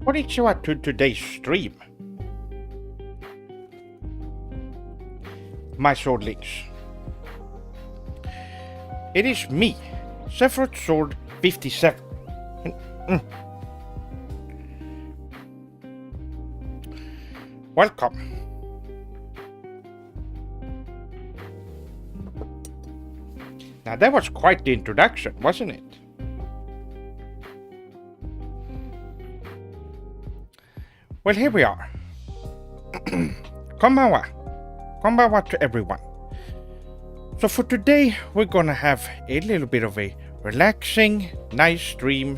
Konnichiwa to today's stream. My swordlings. It is me, Sephiroth Sword 57. Welcome. Now that was quite the introduction, wasn't it? Well, here we are. Konbanwa. Konbanwa to everyone. So for today, we're gonna have a little bit of a relaxing, nice stream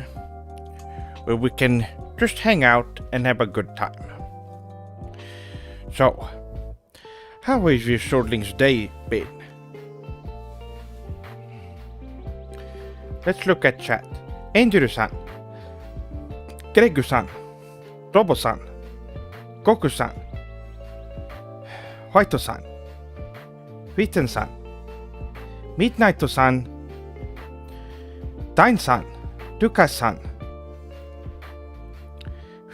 where we can just hang out and have a good time. So, how has your swordling's day been? Let's look at chat. Angel-san, Gregu-san, Robo-san, Goku-san, White-san, Wheaton-san, Midnight-san, Dine-san, Dukas-san,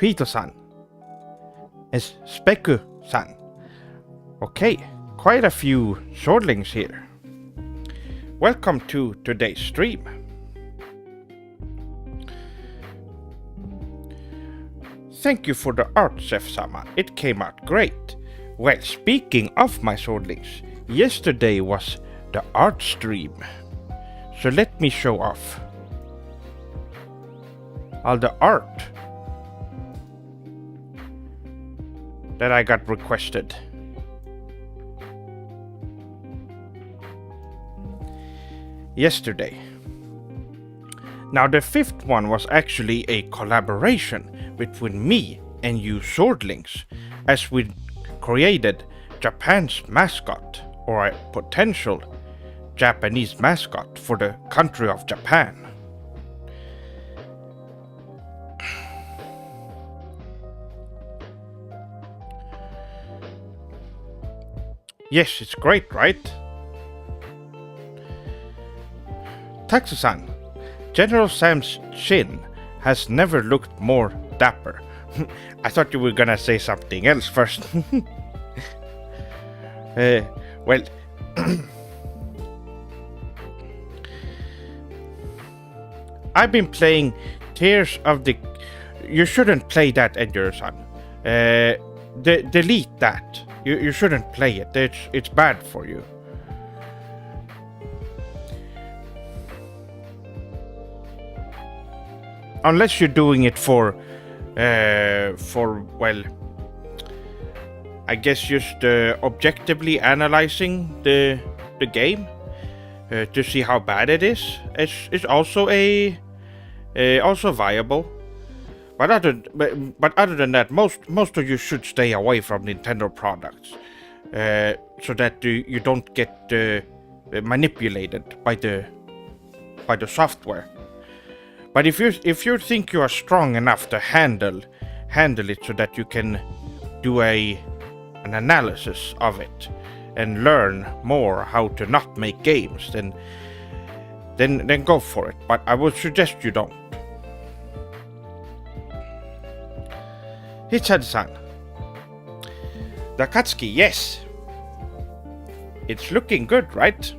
Wheato-san, and Speku-san. Okay, quite a few swordlings here. Welcome to today's stream. Thank you for the art, Chef-sama. It came out great. Well, speaking of my swordlings, yesterday was the art stream. So let me show off all the art that I got requested. Yesterday. Now the fifth one was actually a collaboration between me and you swordlings, as we created Japan's mascot, or a potential Japanese mascot for the country of Japan. Yes, it's great, right? Taxu-san, General Sam's chin has never looked more dapper. I thought you were gonna say something else first. Well, I've been playing Tears of the... You shouldn't play that, Edgar-san. Delete that. You shouldn't play it. It's bad for you. Unless you're doing it for well, I guess just objectively analyzing the game to see how bad it is. It's also also viable. But other than that, most of you should stay away from Nintendo products, so that you don't get manipulated by the software. But if you think you are strong enough to handle it, so that you can do an analysis of it and learn more how to not make games, then go for it. But I would suggest you don't. Hichad-san. Dakatsuki, yes. It's looking good, right?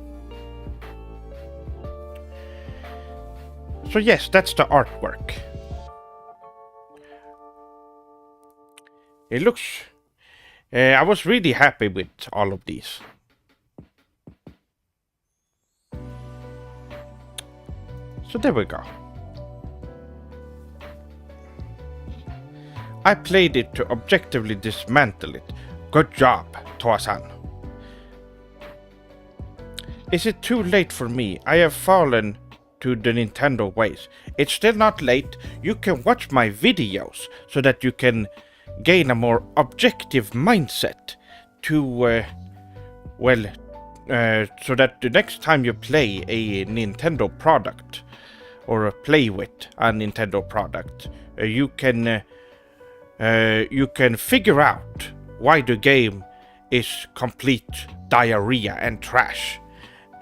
So yes, that's the artwork. It looks... I was really happy with all of these. So there we go. I played it to objectively dismantle it. Good job, Toa-san. Is it too late for me? I have fallen to the Nintendo ways. It's still not late. You can watch my videos so that you can gain a more objective mindset to, so that the next time you play a Nintendo product or play with a Nintendo product, you can figure out why the game is complete diarrhea and trash,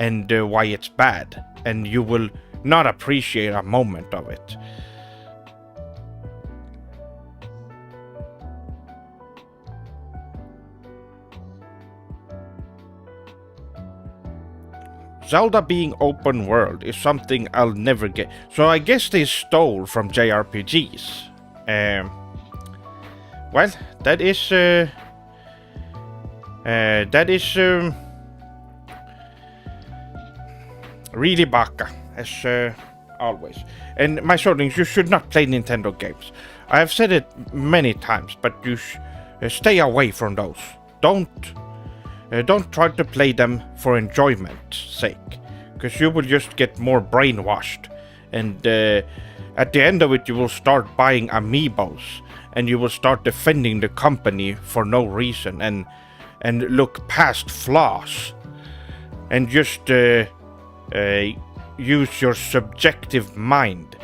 and why it's bad, and you will not appreciate a moment of it. Zelda being open world is something I'll never get. So I guess they stole from JRPGs. Well, that is really baka, as always. And my shortlings, you should not play Nintendo games. I have said it many times, but you stay away from those. Don't try to play them for enjoyment's sake, because you will just get more brainwashed. And at the end of it, you will start buying amiibos, and you will start defending the company for no reason, and look past flaws, and just use your subjective mind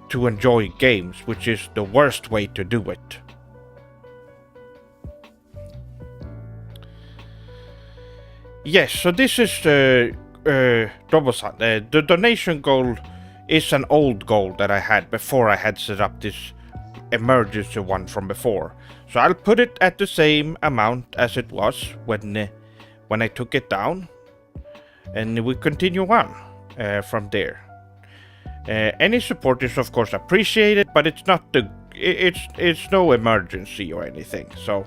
to enjoy games, which is the worst way to do it. Yes, so this is Dobo-san. The donation goal is an old goal that I had before I had set up this emergency one from before. So I'll put it at the same amount as it was when I took it down, and we continue on from there. Any support is of course appreciated, but it's not it's no emergency or anything. So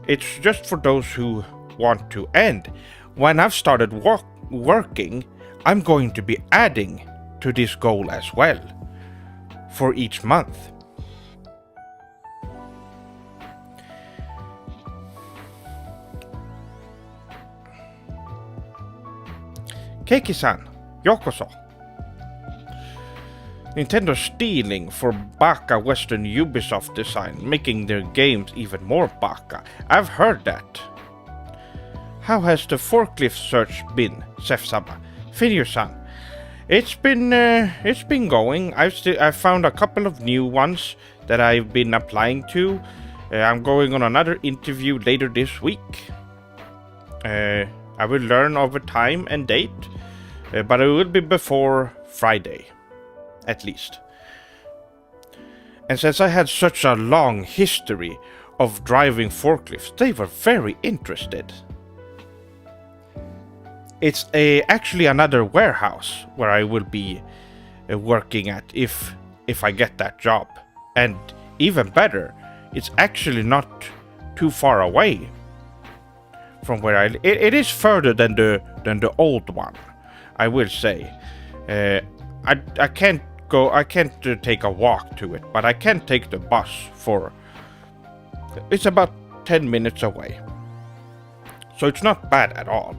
it's just for those who want to. And when I've started working, I'm going to be adding to this goal as well for each month. Keiki-san, yokoso. Nintendo stealing for baka Western Ubisoft design, making their games even more baka. I've heard that. How has the forklift search been, Sef-sama? Finir-san. It's been going. I've found a couple of new ones that I've been applying to. I'm going on another interview later this week. I will learn over time and date, but it will be before Friday, at least. And since I had such a long history of driving forklifts, they were very interested. It's actually another warehouse where I will be working at if I get that job. And even better, it's actually not too far away from where I live. It is further than the old one, I will say. I can't take a walk to it, but I can take the bus for. It's about 10 minutes away, so it's not bad at all.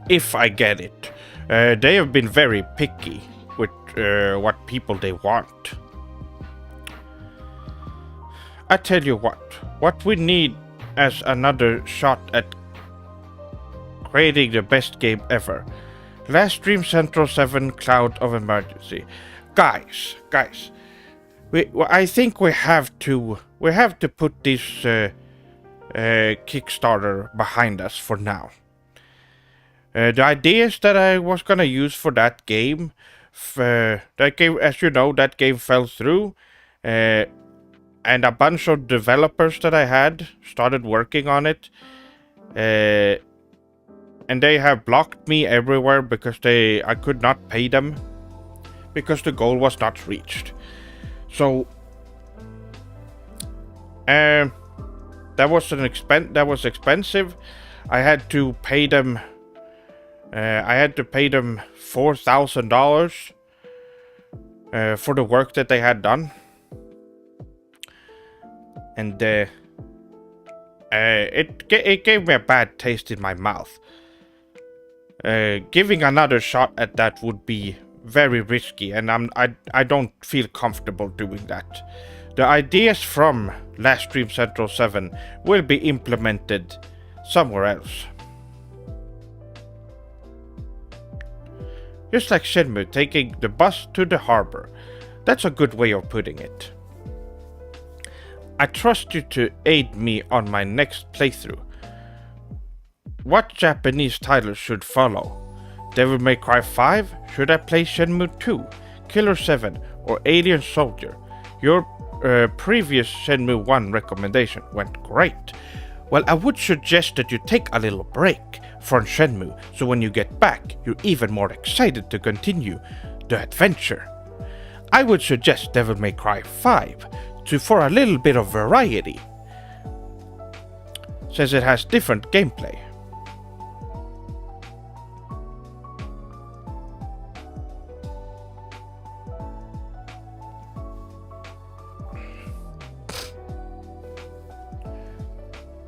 If I get it. They have been very picky with what people they want. I tell you what we need as another shot at creating the best game ever. Last Dream Central 7 Cloud of Emergency. Guys, I think we have to put this Kickstarter behind us for now. The ideas that I was gonna use for that game, as you know, that game fell through, and a bunch of developers that I had started working on it, and they have blocked me everywhere because I could not pay them because the goal was not reached. So that was expensive. I had to pay them. $4,000 for the work that they had done, and it gave me a bad taste in my mouth. Giving another shot at that would be very risky, and I don't feel comfortable doing that. The ideas from Last Dream Central 7 will be implemented somewhere else. Just like Shenmue taking the bus to the harbor. That's a good way of putting it. I trust you to aid me on my next playthrough. What Japanese titles should follow? Devil May Cry 5? Should I play Shenmue 2, Killer 7, or Alien Soldier? Your previous Shenmue 1 recommendation went great. Well, I would suggest that you take a little break from Shenmue, so when you get back, you're even more excited to continue the adventure. I would suggest Devil May Cry 5 for a little bit of variety, since it has different gameplay.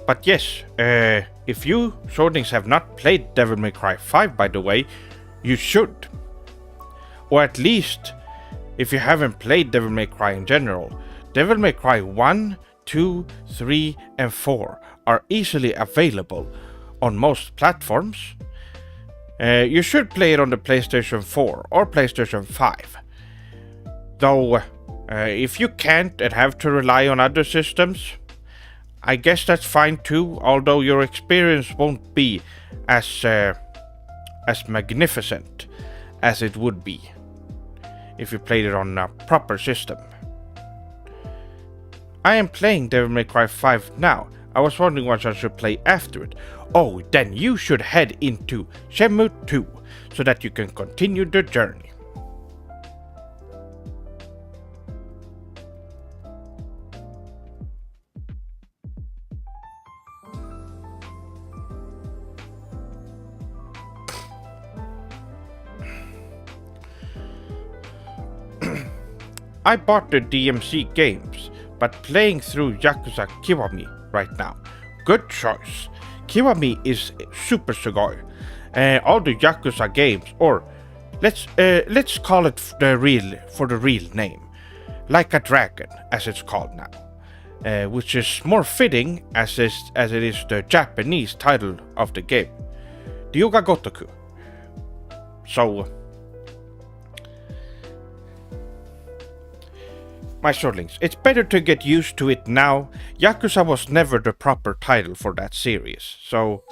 But yes, if you Swordlings have not played Devil May Cry 5, by the way, you should. Or at least, if you haven't played Devil May Cry in general, Devil May Cry 1, 2, 3, and 4 are easily available on most platforms. You should play it on the PlayStation 4 or PlayStation 5. Though, if you can't and have to rely on other systems, I guess that's fine too, although your experience won't be as magnificent as it would be if you played it on a proper system. I am playing Devil May Cry 5 now. I was wondering what I should play after it. Oh, then you should head into Shenmue 2 so that you can continue the journey. I bought the DMC games, but playing through Yakuza Kiwami right now. Good choice. Kiwami is Super Sugoi. All the Yakuza games, or let's call it the real name, Like a Dragon, as it's called now, which is more fitting as it is the Japanese title of the game, Ryuga Gotoku. So, my Swordlings, it's better to get used to it now. Yakuza was never the proper title for that series, so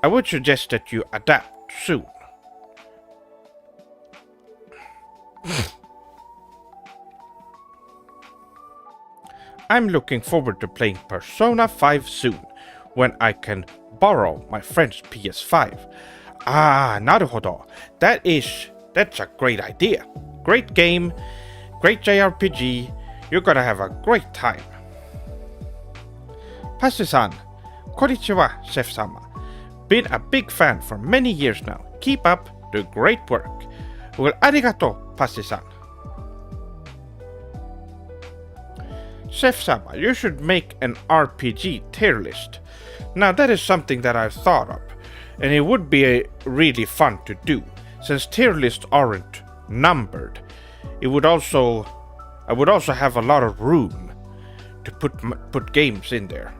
I would suggest that you adapt soon. I'm looking forward to playing Persona 5 soon, when I can borrow my friend's PS5. Ah, naruhodo. That's a great idea. Great game. Great JRPG, you're gonna have a great time. Pasi-san, konnichiwa, chef-sama. Been a big fan for many years now. Keep up the great work. Well, arigato, Pasi-san. Chef-sama, you should make an RPG tier list. Now that is something that I've thought of, and it would be really fun to do, since tier lists aren't numbered. I would also have a lot of room to put games in there.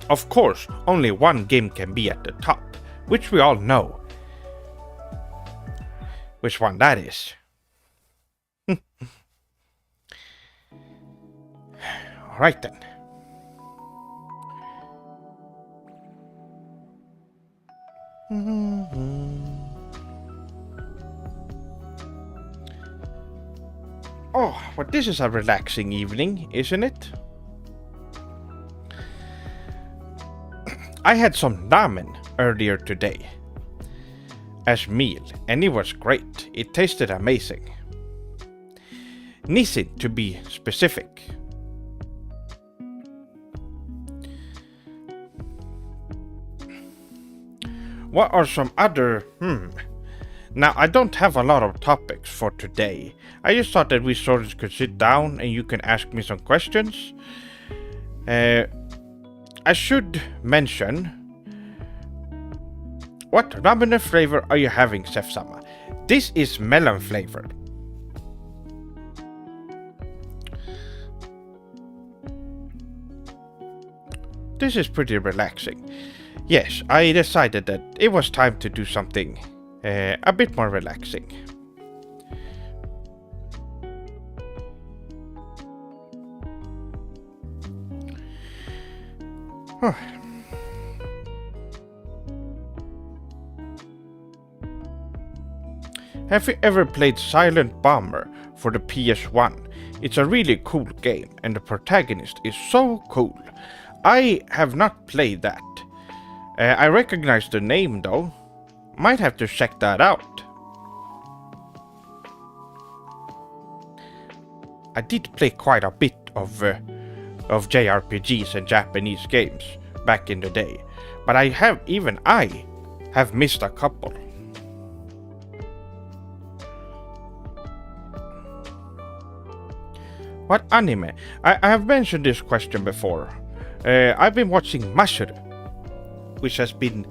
Of course, only one game can be at the top, which we all know which one that is. Alright then. Oh, but this is a relaxing evening, isn't it? I had some ramen earlier today as meal, and it was great. It tasted amazing. Nissin, to be specific. What are some other... Now, I don't have a lot of topics for today. I just thought that we sort of could sit down and you can ask me some questions. I should mention... What ramen flavor are you having, Chef-sama? This is melon flavored. This is pretty relaxing. Yes, I decided that it was time to do something a bit more relaxing. Have you ever played Silent Bomber for the PS1? It's a really cool game, and the protagonist is so cool. I have not played that. I recognize the name though. Might have to check that out. I did play quite a bit of JRPGs and Japanese games back in the day, but I have missed a couple. What anime? I have mentioned this question before. I've been watching Mashure, which has been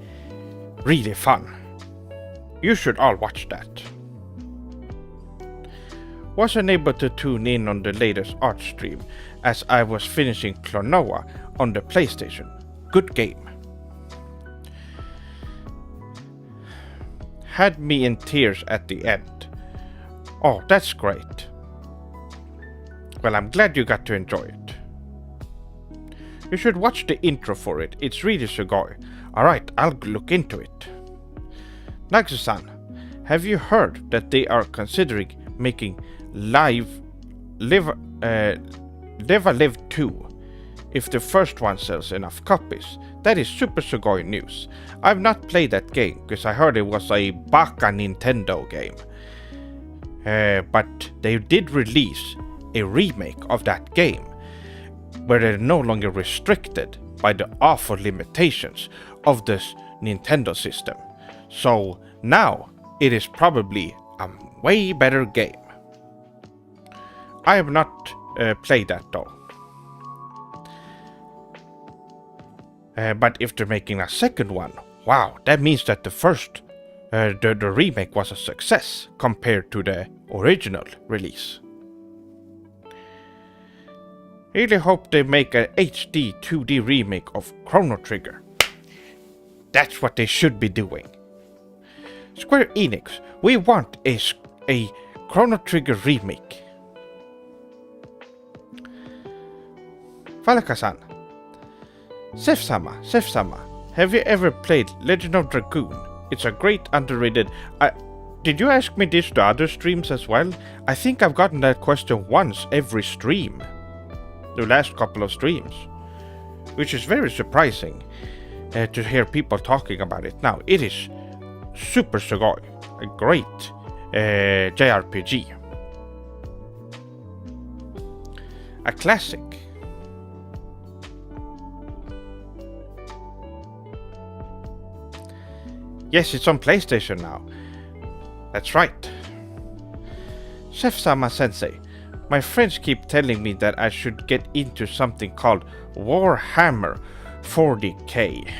really fun. You should all watch that. Wasn't able to tune in on the latest art stream as I was finishing Klonoa on the PlayStation. Good game. Had me in tears at the end. Oh, that's great. Well, I'm glad you got to enjoy it. You should watch the intro for it, it's really sugoi. Alright, I'll look into it. Nagsu-san, have you heard that they are considering making Live a Live 2 if the first one sells enough copies? That is Super Sugoi news. I've not played that game because I heard it was a baka Nintendo game. But they did release a remake of that game where they're no longer restricted by the awful limitations of this Nintendo system. So now it is probably a way better game. I have not played that though. But if they're making a second one, wow, that means that the first, the remake was a success compared to the original release. Really hope they make a HD 2D remake of Chrono Trigger. That's what they should be doing. Square Enix, we want a Chrono Trigger remake. Falaka-san, Sef-sama, have you ever played Legend of Dragoon? It's a great underrated... Did you ask me this to other streams as well? I think I've gotten that question once every stream. The last couple of streams. Which is very surprising to hear people talking about it now. It is Super Sugoi, a great JRPG. A classic. Yes, it's on PlayStation now. That's right. Chef-sama Sensei, my friends keep telling me that I should get into something called Warhammer 40k.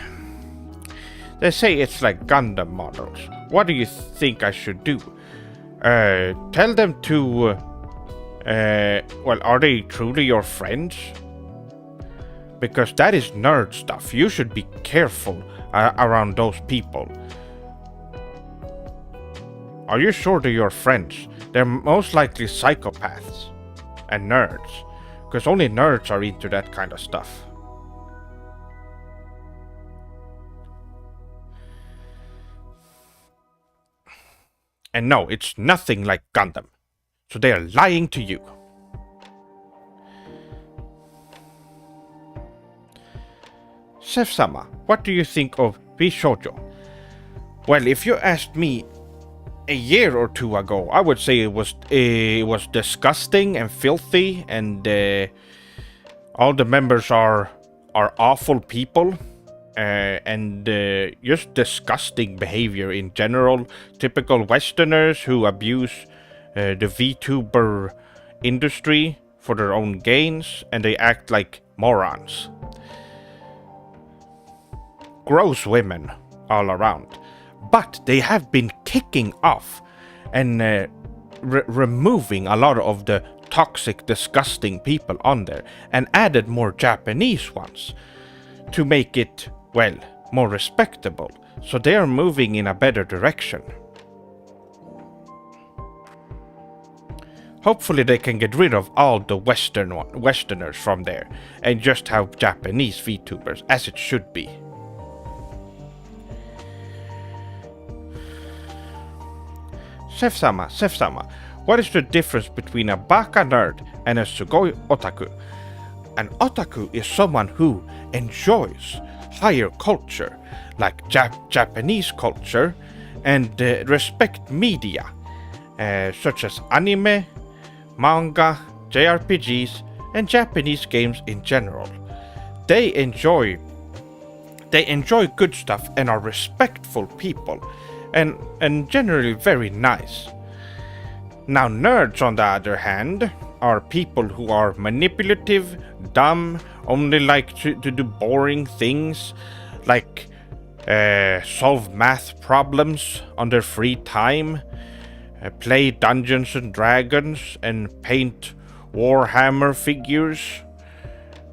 They say it's like Gundam models. What do you think I should do? Tell them to... well, are they truly your friends? Because that is nerd stuff. You should be careful around those people. Are you sure they're your friends? They're most likely psychopaths and nerds, because only nerds are into that kind of stuff. And no, it's nothing like Gundam, so they are lying to you. Chef-sama, what do you think of Bishoujo? Well, if you asked me a year or two ago, I would say it was disgusting and filthy, and all the members are awful people, and just disgusting behavior in general. Typical Westerners who abuse the Vtuber industry for their own gains, and they act like morons. Gross women all around. But they have been kicking off and removing a lot of the toxic, disgusting people on there, and added more Japanese ones to make it, well, more respectable. So they are moving in a better direction. Hopefully they can get rid of all the Westerners from there and just have Japanese VTubers, as it should be. Chef-sama, What is the difference between a baka nerd and a sugoi otaku? An otaku is someone who enjoys higher culture, like Japanese culture, and respect media, such as anime, manga, JRPGs, and Japanese games in general. They enjoy good stuff and are respectful people, and generally very nice. Now, nerds, on the other hand, are people who are manipulative, dumb, only like to do boring things, like solve math problems on their free time, play Dungeons and Dragons, and paint Warhammer figures.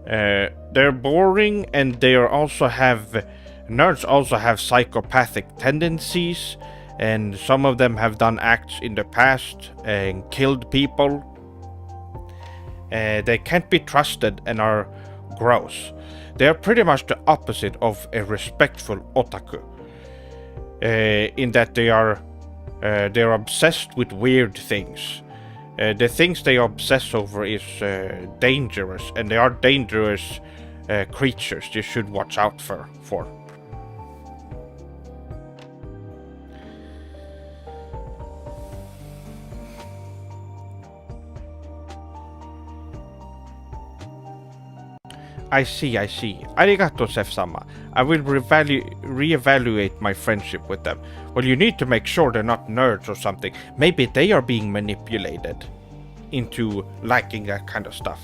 They're boring, and nerds also have psychopathic tendencies, and some of them have done acts in the past and killed people. They can't be trusted and are gross. They are pretty much the opposite of a respectful otaku, in that they're obsessed with weird things. The things they obsess over is dangerous, and they are dangerous creatures you should watch out for. I see. Arigato, Sef-sama. I will reevaluate my friendship with them. Well, you need to make sure they're not nerds or something. Maybe they are being manipulated into liking that kind of stuff.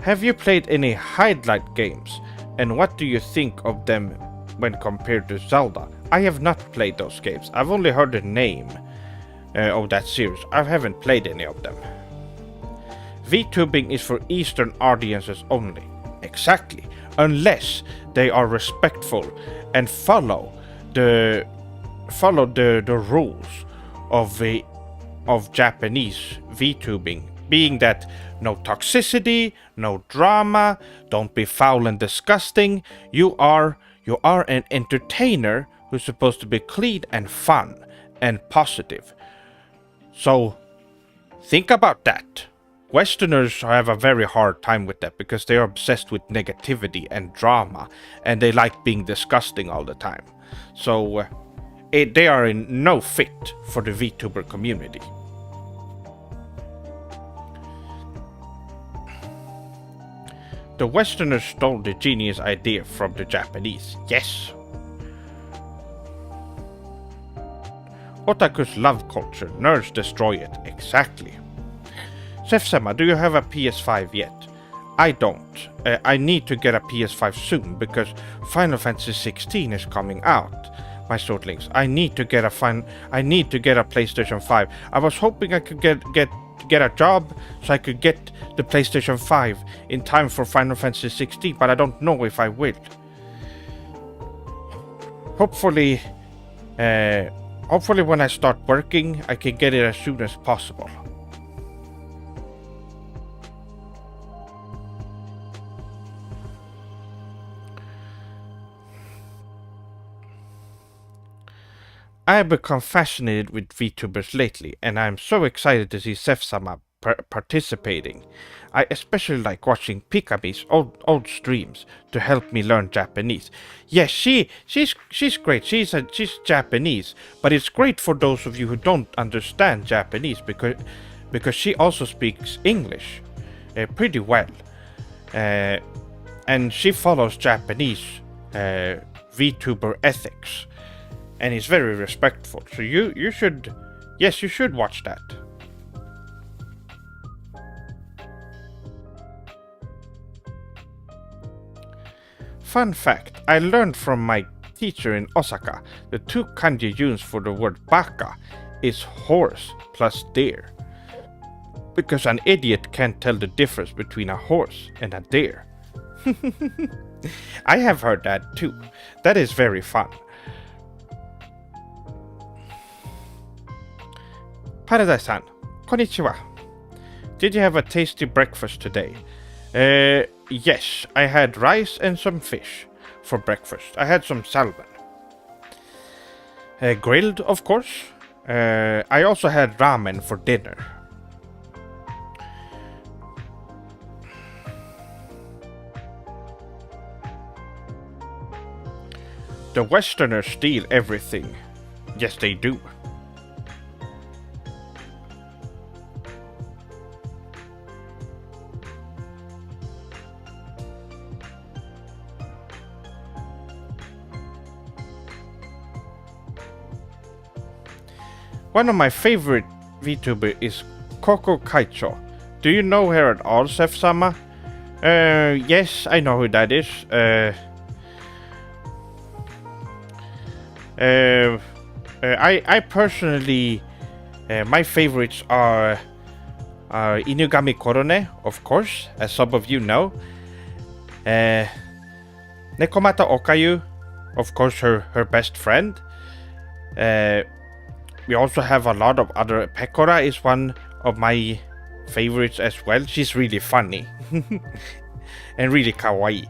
Have you played any highlight games? And what do you think of them when compared to Zelda? I have not played those games. I've only heard the name of that series. I haven't played any of them. VTubing is for Eastern audiences only. Exactly. Unless they are respectful and follow the rules of Japanese VTubing, being that no toxicity, no drama, don't be foul and disgusting. You are an entertainer who's supposed to be clean and fun and positive. So think about that. Westerners have a very hard time with that because they are obsessed with negativity and drama, and they like being disgusting all the time. So they are in no fit for the VTuber community. The Westerners stole the genius idea from the Japanese. Yes. Otakus love culture, nerds destroy it. Exactly. Sef-sama, do you have a PS5 yet? I don't. I need to get a PS5 soon because Final Fantasy 16 is coming out. My Swordlings, I need to get a PlayStation 5. I was hoping I could get a job so I could get the PlayStation 5 in time for Final Fantasy 16, but I don't know if I will. Hopefully when I start working, I can get it as soon as possible. I have become fascinated with VTubers lately, and I am so excited to see Sef-sama participating. I especially like watching Pikami's old streams to help me learn Japanese. Yes, she's great. She's Japanese, but it's great for those of you who don't understand Japanese because she also speaks English pretty well, and she follows Japanese VTuber ethics. And he's very respectful. So you should watch that. Fun fact, I learned from my teacher in Osaka, the two kanji used for the word baka is horse plus deer. Because an idiot can't tell the difference between a horse and a deer. I have heard that too. That is very fun. Paradise-san, konnichiwa. Did you have a tasty breakfast today? Yes, I had rice and some fish for breakfast. I had some salmon. Grilled, of course. I also had ramen for dinner. The Westerners steal everything. Yes, they do. One of my favorite VTuber is Koko Kaicho. Do you know her at all, Sef-sama? Yes, I know who that is. I personally, my favorites are Inugami Korone, of course, as some of you know. Nekomata Okayu, of course, her best friend. We also have a lot of other. Pekora is one of my favorites as well. She's really funny and really kawaii.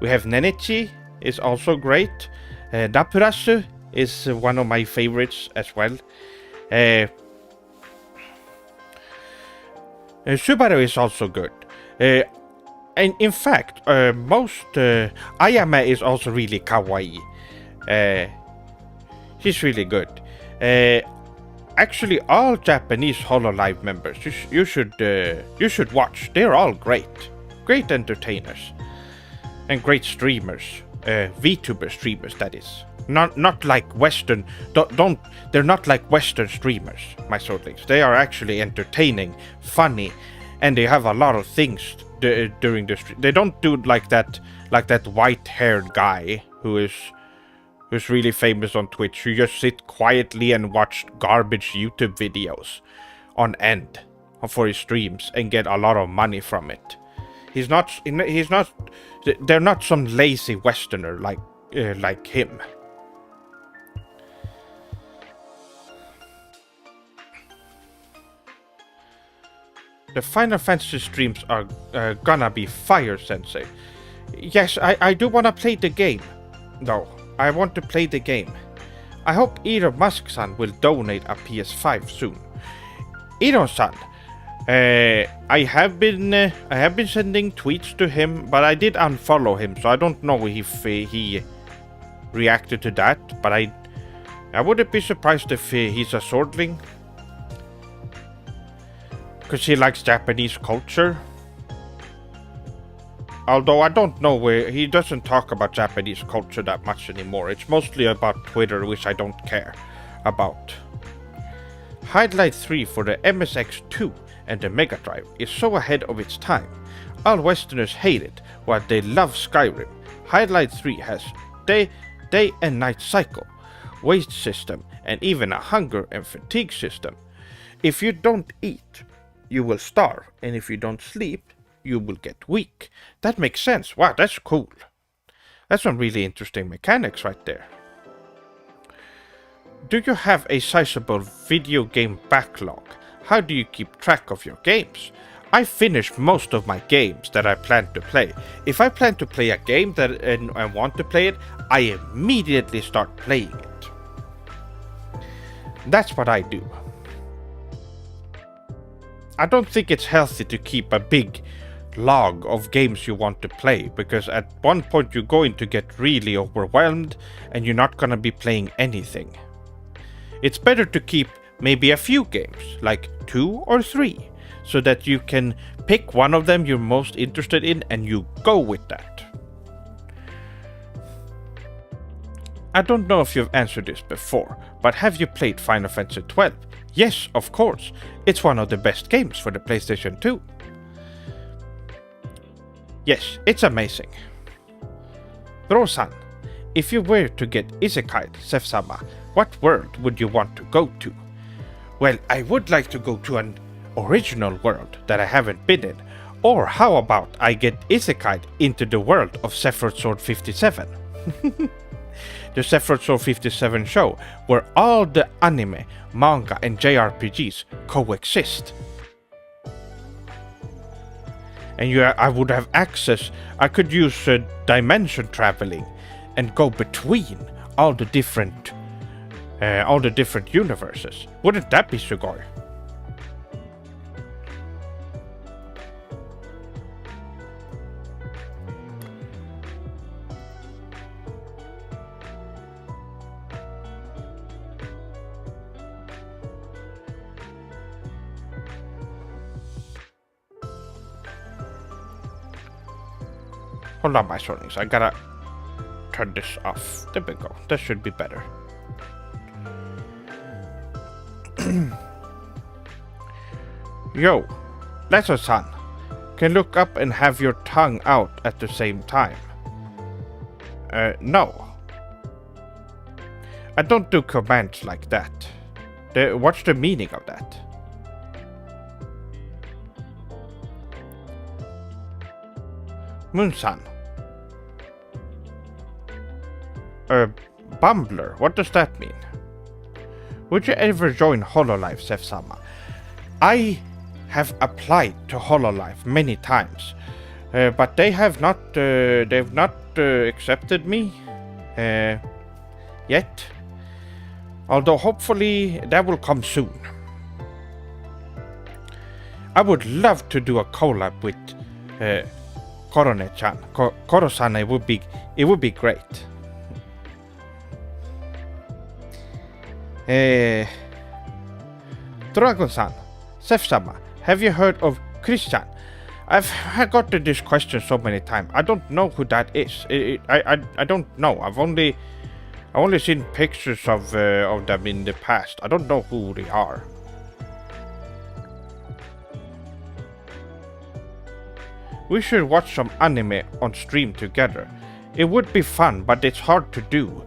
We have Nenichi, is also great. Napurasu is one of my favorites as well. Subaru is also good. And in fact, most Ayame is also really kawaii. She's really good. Actually, all Japanese HoloLive members, you should watch. They're all great entertainers, and great streamers. VTuber streamers, that is. Not like Western. They're not like Western streamers, my swordlings. They are actually entertaining, funny, and they have a lot of things during the stream. They don't do like that white-haired guy who's really famous on Twitch, who just sit quietly and watch garbage YouTube videos on end for his streams and get a lot of money from it. They're not some lazy Westerner like him. The Final Fantasy streams are gonna be fire, Sensei. Yes, I do wanna play the game. No. I want to play the game. I hope Elon Musk-san will donate a PS5 soon. Elon-san, I have been sending tweets to him, but I did unfollow him, so I don't know if he reacted to that. But I wouldn't be surprised if he's a swordling, because he likes Japanese culture. Although I don't know where, he doesn't talk about Japanese culture that much anymore. It's mostly about Twitter, which I don't care about. Highlight 3 for the MSX2 and the Mega Drive is so ahead of its time. All Westerners hate it, while they love Skyrim. Highlight 3 has day and night cycle, waste system, and even a hunger and fatigue system. If you don't eat, you will starve, and if you don't sleep, you will get weak. That makes sense. Wow, that's cool. That's some really interesting mechanics right there. Do you have a sizable video game backlog? How do you keep track of your games? I finished most of my games that I plan to play. If I plan to play a game and I want to play it, I immediately start playing it. That's what I do. I don't think it's healthy to keep a big log of games you want to play, because at one point you're going to get really overwhelmed and you're not gonna be playing anything. It's better to keep maybe a few games, like 2 or 3, so that you can pick one of them you're most interested in and you go with that. I don't know if you've answered this before, but have you played Final Fantasy XII? Yes, of course. It's one of the best games for the PlayStation 2. Yes, it's amazing. Bro-san, if you were to get isekai, Sef-sama, what world would you want to go to? Well, I would like to go to an original world that I haven't been in. Or how about I get isekai into the world of Sephiroth Sword 57? The Sephiroth Sword 57 show, where all the anime, manga and JRPGs coexist. And I would have access, I could use dimension traveling and go between all the different all the different universes. Wouldn't that be Sugoi? Hold on, my surroundings. I gotta turn this off. There we go. That should be better. Yo, Lesso-san, can look up and have your tongue out at the same time. No. I don't do commands like that. What's the meaning of that? Moon-san. Bumbler, what does that mean? Would you ever join HoloLive, Sef-sama? I have applied to HoloLive many times, but they have not, accepted me, yet. Although hopefully that will come soon. I would love to do a collab with, Korone-chan. Koro-san, it would be great. Dragon-san, Sef-sama, have you heard of Christian? I've gotten this question so many times. I don't know who that is. I don't know. I've only seen pictures of them in the past. I don't know who they are. We should watch some anime on stream together. It would be fun, but it's hard to do.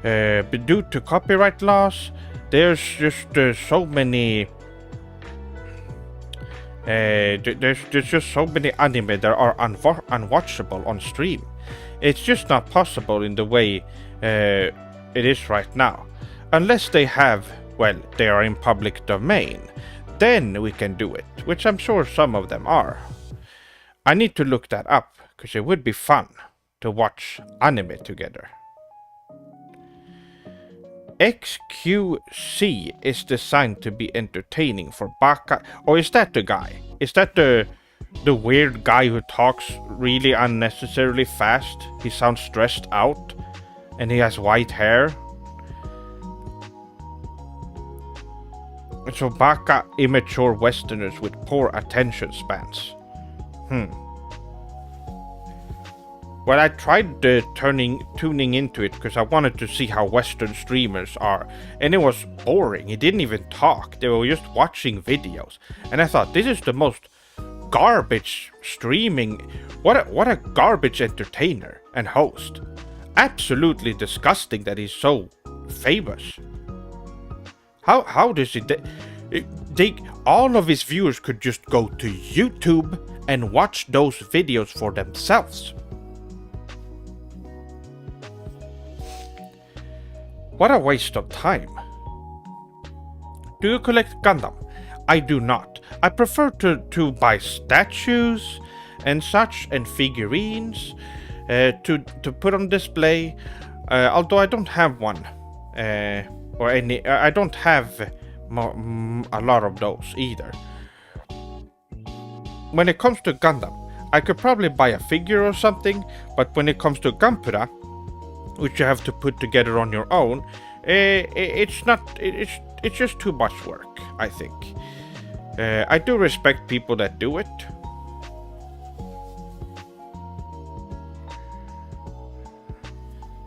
Due to copyright laws, there's just so many. There's just so many anime that are unwatchable on stream. It's just not possible in the way it is right now. Unless they have, well, they are in public domain. Then we can do it, which I'm sure some of them are. I need to look that up, because it would be fun to watch anime together. XQC is designed to be entertaining for baka. Or is that the guy? Is that the weird guy who talks really unnecessarily fast? He sounds stressed out, and he has white hair. So baka, immature Westerners with poor attention spans. Well, I tried tuning into it because I wanted to see how Western streamers are, and it was boring. He didn't even talk. They were just watching videos, and I thought, this is the most garbage streaming. What a garbage entertainer and host. Absolutely disgusting that he's so famous. How does it? All of his viewers could just go to YouTube and watch those videos for themselves. What a waste of time. Do you collect Gundam? I do not. I prefer to buy statues and such, and figurines to put on display. Although I don't have one, or any. I don't have a lot of those either. When it comes to Gundam, I could probably buy a figure or something, but when it comes to Gunpura, which you have to put together on your own, it's just too much work, I think. I do respect people that do it.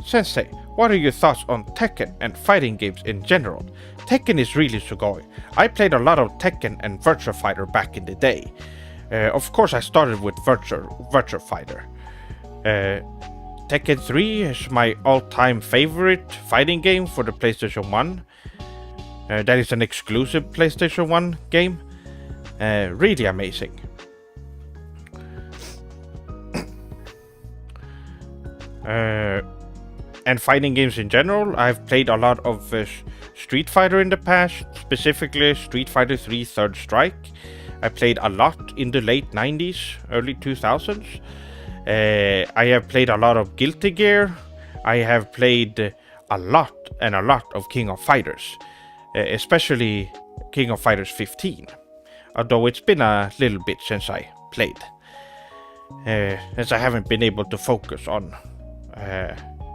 Sensei, what are your thoughts on Tekken and fighting games in general? Tekken is really sugoi. I played a lot of Tekken and Virtua Fighter back in the day. Of course, I started with Virtua Fighter. Tekken 3 is my all-time favorite fighting game for the PlayStation 1. That is an exclusive PlayStation 1 game. Really amazing. And fighting games in general, I've played a lot of Street Fighter in the past, specifically Street Fighter 3 Third Strike. I played a lot in the late 90s, early 2000s. I have played a lot of Guilty Gear. I have played a lot of King of Fighters, especially King of Fighters 15, although it's been a little bit since I played, as I haven't been able to focus on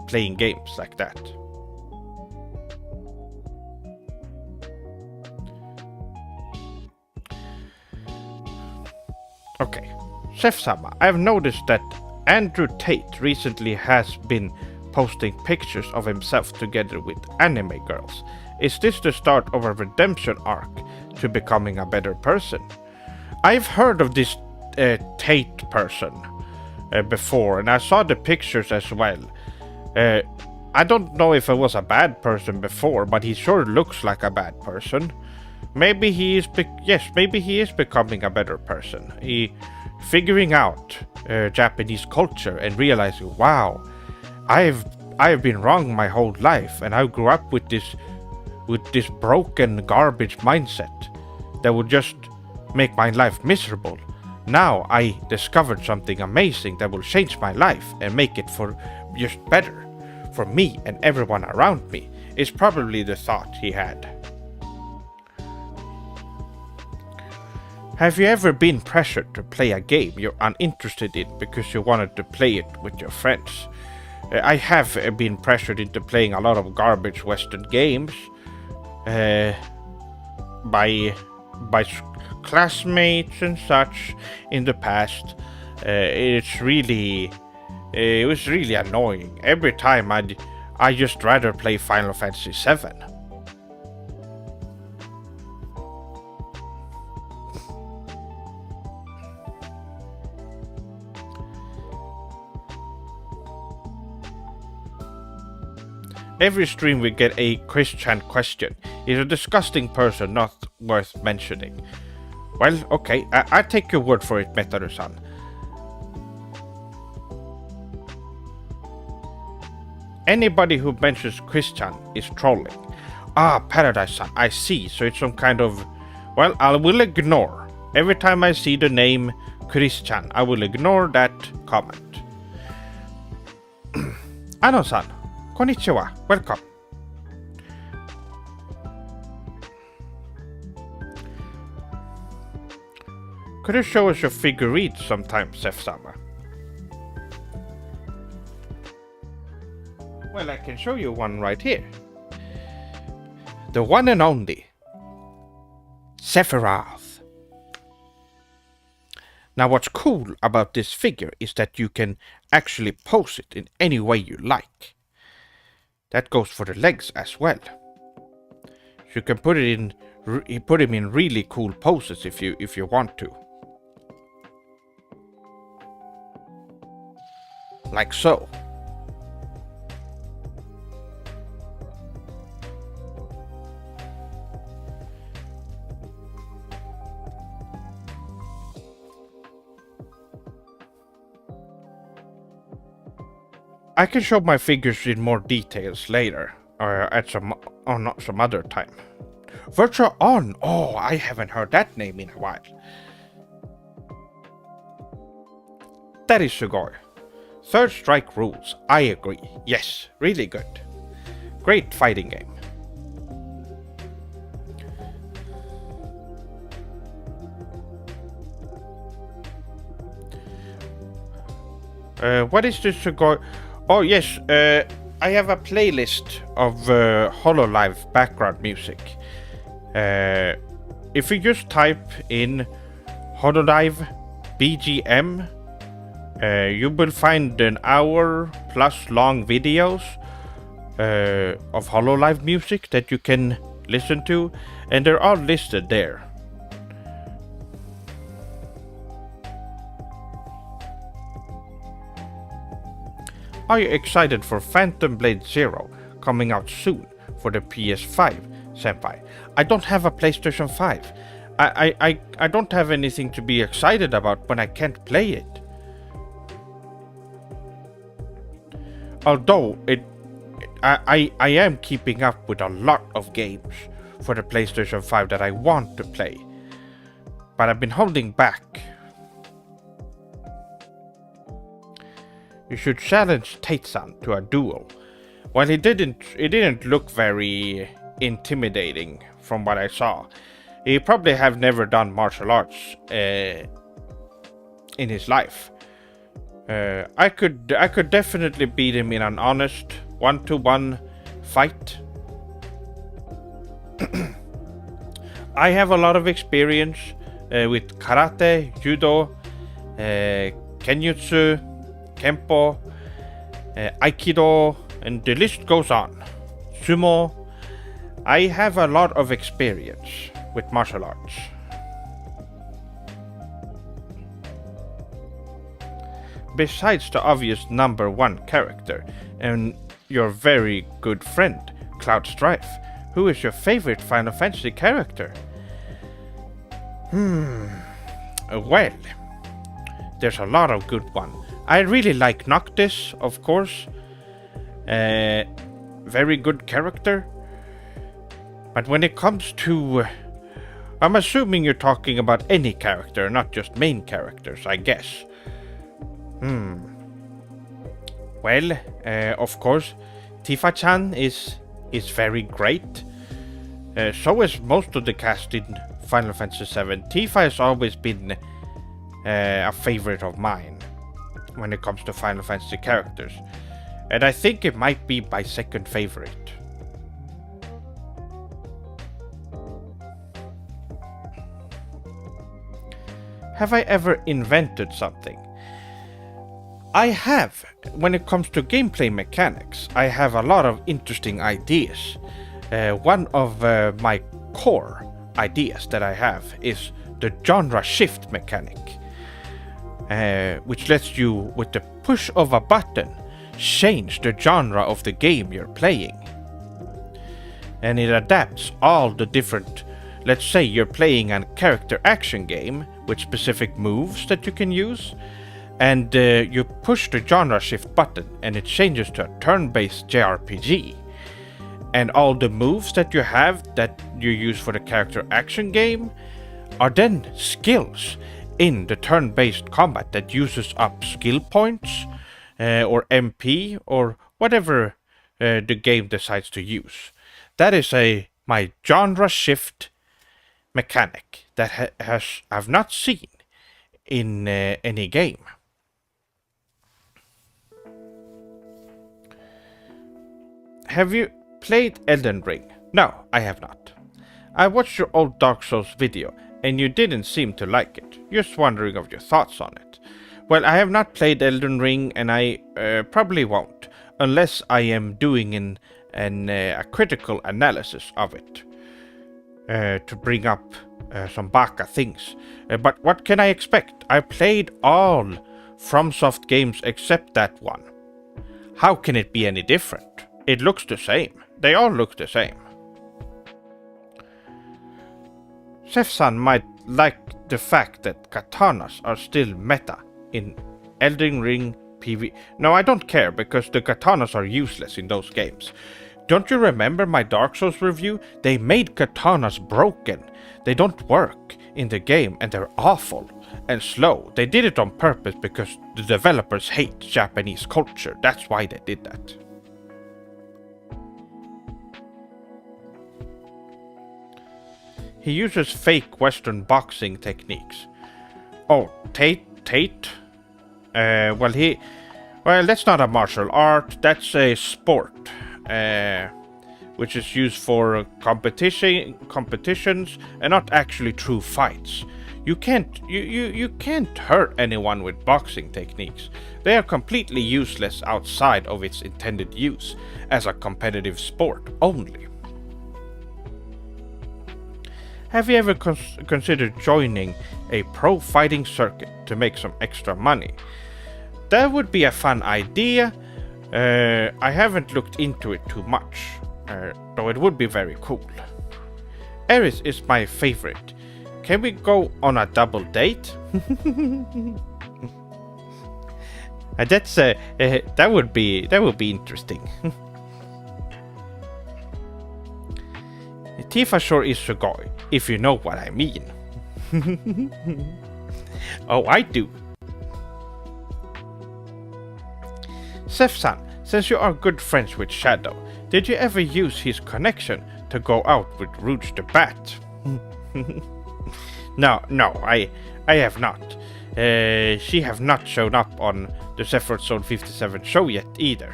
playing games like that. Okay, Chef-sama, I've noticed that Andrew Tate recently has been posting pictures of himself together with anime girls. Is this the start of a redemption arc to becoming a better person? I've heard of this Tate person before, and I saw the pictures as well. I don't know if I was a bad person before, but he sure looks like a bad person. Maybe he is becoming a better person. He figuring out Japanese culture and realizing, wow, I've been wrong my whole life, and I grew up with this broken garbage mindset that would just make my life miserable. Now I discovered something amazing that will change my life and make it for just better for me and everyone around me, is probably the thought he had. Have you ever been pressured to play a game you're uninterested in because you wanted to play it with your friends? I have been pressured into playing a lot of garbage Western games by classmates and such in the past. It was really annoying. Every time I just rather play Final Fantasy VII. Every stream we get a Christian question. Is a disgusting person not worth mentioning? Well, okay, I take your word for it, Metaru-san. Anybody who mentions Christian is trolling. Ah, Paradise-san, I see, so it's some kind of... Well, I will ignore. Every time I see the name Christian, I will ignore that comment. Ano-san, konnichiwa, welcome. Could you show us your figurines sometime, Chef-sama? Well, I can show you one right here. The one and only Sephiroth. Now what's cool about this figure is that you can actually pose it in any way you like. That goes for the legs as well. You can put him in really cool poses if you want to. Like so. I can show my figures in more details later, or at some other time. Virtual On! Oh, I haven't heard that name in a while. That is Sugoi. Third Strike rules, I agree. Yes, really good. Great fighting game. What is this Sugoi? Oh yes, I have a playlist of HoloLive background music. If you just type in HoloLive BGM, you will find an hour plus long videos of HoloLive music that you can listen to, and they're all listed there. Are you excited for Phantom Blade Zero coming out soon for the PS5, Senpai? I don't have a PlayStation 5. I don't have anything to be excited about when I can't play it. Although I am keeping up with a lot of games for the PlayStation 5 that I want to play, but I've been holding back. You should challenge Tate-san to a duel. While it didn't look very intimidating from what I saw. He probably have never done martial arts in his life. I could definitely beat him in an honest 1-to-1 fight. I have a lot of experience with karate, judo, kenjutsu, kempo, aikido, and the list goes on. Sumo. I have a lot of experience with martial arts. Besides the obvious number one character and your very good friend, Cloud Strife, who is your favorite Final Fantasy character? Well, there's a lot of good ones. I really like Noctis, of course. Very good character. But when it comes to... I'm assuming you're talking about any character, not just main characters, I guess. Well, of course, Tifa-chan is very great. So is most of the cast in Final Fantasy VII. Tifa has always been a favorite of mine when it comes to Final Fantasy characters. And I think it might be my second favorite. Have I ever invented something? I have. When it comes to gameplay mechanics, I have a lot of interesting ideas. One of my core ideas that I have is the genre shift mechanic, which lets you, with the push of a button, change the genre of the game you're playing. And it adapts all the different... Let's say you're playing a character action game with specific moves that you can use, and you push the genre shift button and it changes to a turn-based JRPG. And all the moves that you have that you use for the character action game are then skills in the turn-based combat that uses up skill points or MP or whatever the game decides to use. That is my genre shift mechanic that I've not seen in any game. Have you played Elden Ring? No, I have not. I watched your old Dark Souls video and you didn't seem to like it. Just wondering of your thoughts on it. Well, I have not played Elden Ring and I probably won't, unless I am doing a critical analysis of it. To bring up some baka things. But what can I expect? I played all FromSoft games except that one. How can it be any different? It looks the same. They all look the same. Sef-san might like the fact that katanas are still meta in Elden Ring PV. No, I don't care because the katanas are useless in those games. Don't you remember my Dark Souls review? They made katanas broken. They don't work in the game and they're awful and slow. They did it on purpose because the developers hate Japanese culture. That's why they did that. He uses fake Western boxing techniques. Oh, Tate? Well, that's not a martial art. That's a sport. Which is used for competitions and not actually true fights. You can't hurt anyone with boxing techniques. They are completely useless outside of its intended use as a competitive sport only. Have you ever considered joining a pro fighting circuit to make some extra money? That would be a fun idea. I haven't looked into it too much, though it would be very cool. Eris is my favorite. Can we go on a double date? That would be interesting. Tifa sure is Sugoi, if you know what I mean. Oh, I do. Sef-san, Since you are good friends with Shadow, did you ever use his connection to go out with Rouge the Bat? No, I have not. She have not shown up on the Sephiroth Zone 57 show yet either.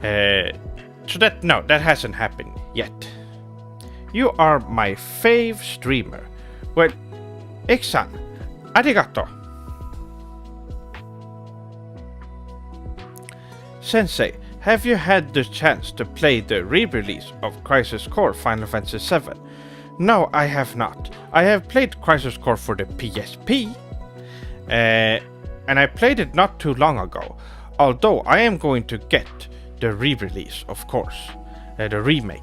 So that hasn't happened yet. You are my fave streamer. Well, Iksan, arigato. Sensei, have you had the chance to play the re-release of Crisis Core Final Fantasy VII? No, I have not. I have played Crisis Core for the PSP, and I played it not too long ago, although I am going to get the re-release, of course, the remake,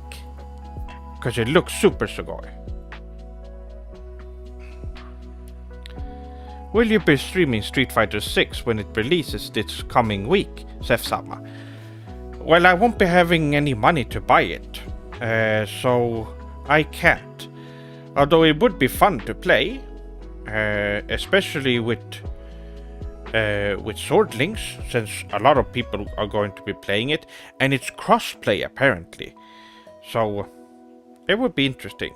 because it looks Super Sugoi. Will you be streaming Street Fighter 6 when it releases this coming week, Sef-sama? Well, I won't be having any money to buy it, so I can't. Although it would be fun to play, especially with Sword Links, since a lot of people are going to be playing it, and it's cross-play apparently. So it would be interesting.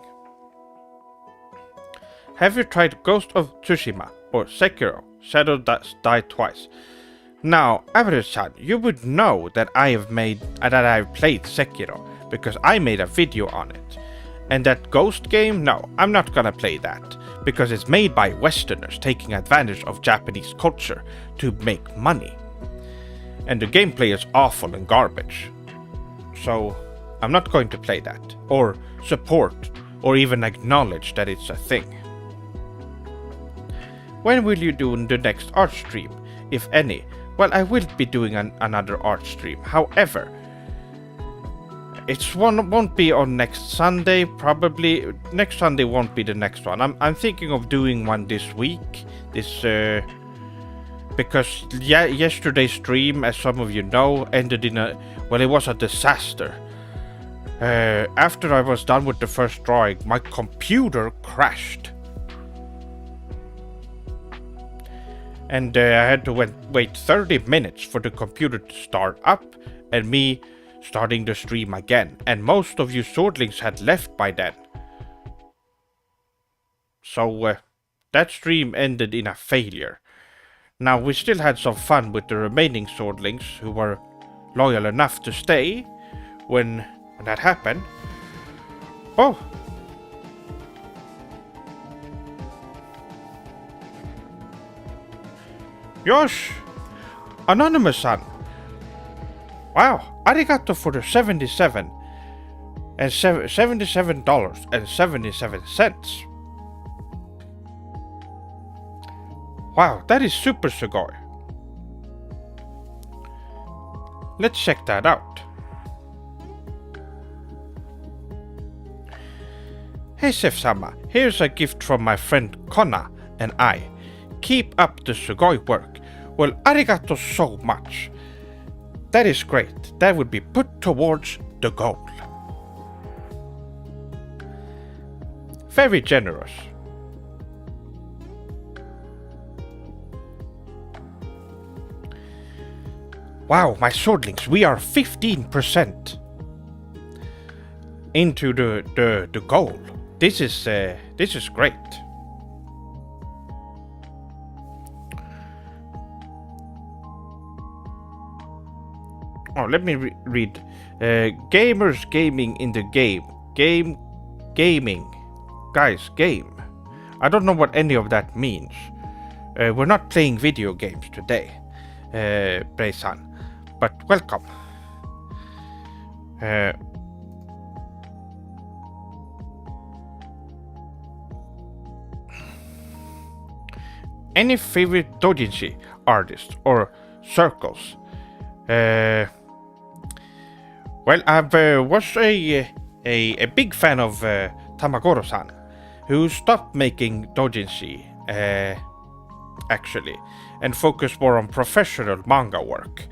Have you tried Ghost of Tsushima or Sekiro, Shadow Die Twice? Now, Average-san, you would know that I've played Sekiro, because I made a video on it. And that Ghost game, no, I'm not gonna play that, because it's made by Westerners taking advantage of Japanese culture to make money. And the gameplay is awful and garbage. So, I'm not going to play that, or support, or even acknowledge that it's a thing. When will you do the next art stream, if any? Well, I will be doing another art stream. However, won't be on next Sunday. Probably next Sunday won't be the next one. I'm thinking of doing one this week. Because yesterday's stream, as some of you know, ended in it was a disaster. After I was done with the first drawing, my computer crashed. And I had to wait 30 minutes for the computer to start up and me starting the stream again. And most of you Swordlings had left by then. So that stream ended in a failure. Now we still had some fun with the remaining Swordlings who were loyal enough to stay when that happened. Oh! Yosh! Anonymous-san! Wow, arigato for the $77.77. Wow, that is Super Sugoi. Let's check that out. Hey Sef-sama, here's a gift from my friend Kona and I. Keep up the Sugoi work. Well, arigato so much. That is great. That would be put towards the goal. Very generous. Wow, my Swordlings, we are 15% into the goal. This is great. Oh, let me read. Gamers gaming in the game. Gaming. Guys, game. I don't know what any of that means. We're not playing video games today, Bray-san. But welcome. Any favorite doujinshi artists or circles? Well, I was a big fan of Tamagoro-san, who stopped making doujinshi, actually, and focused more on professional manga work.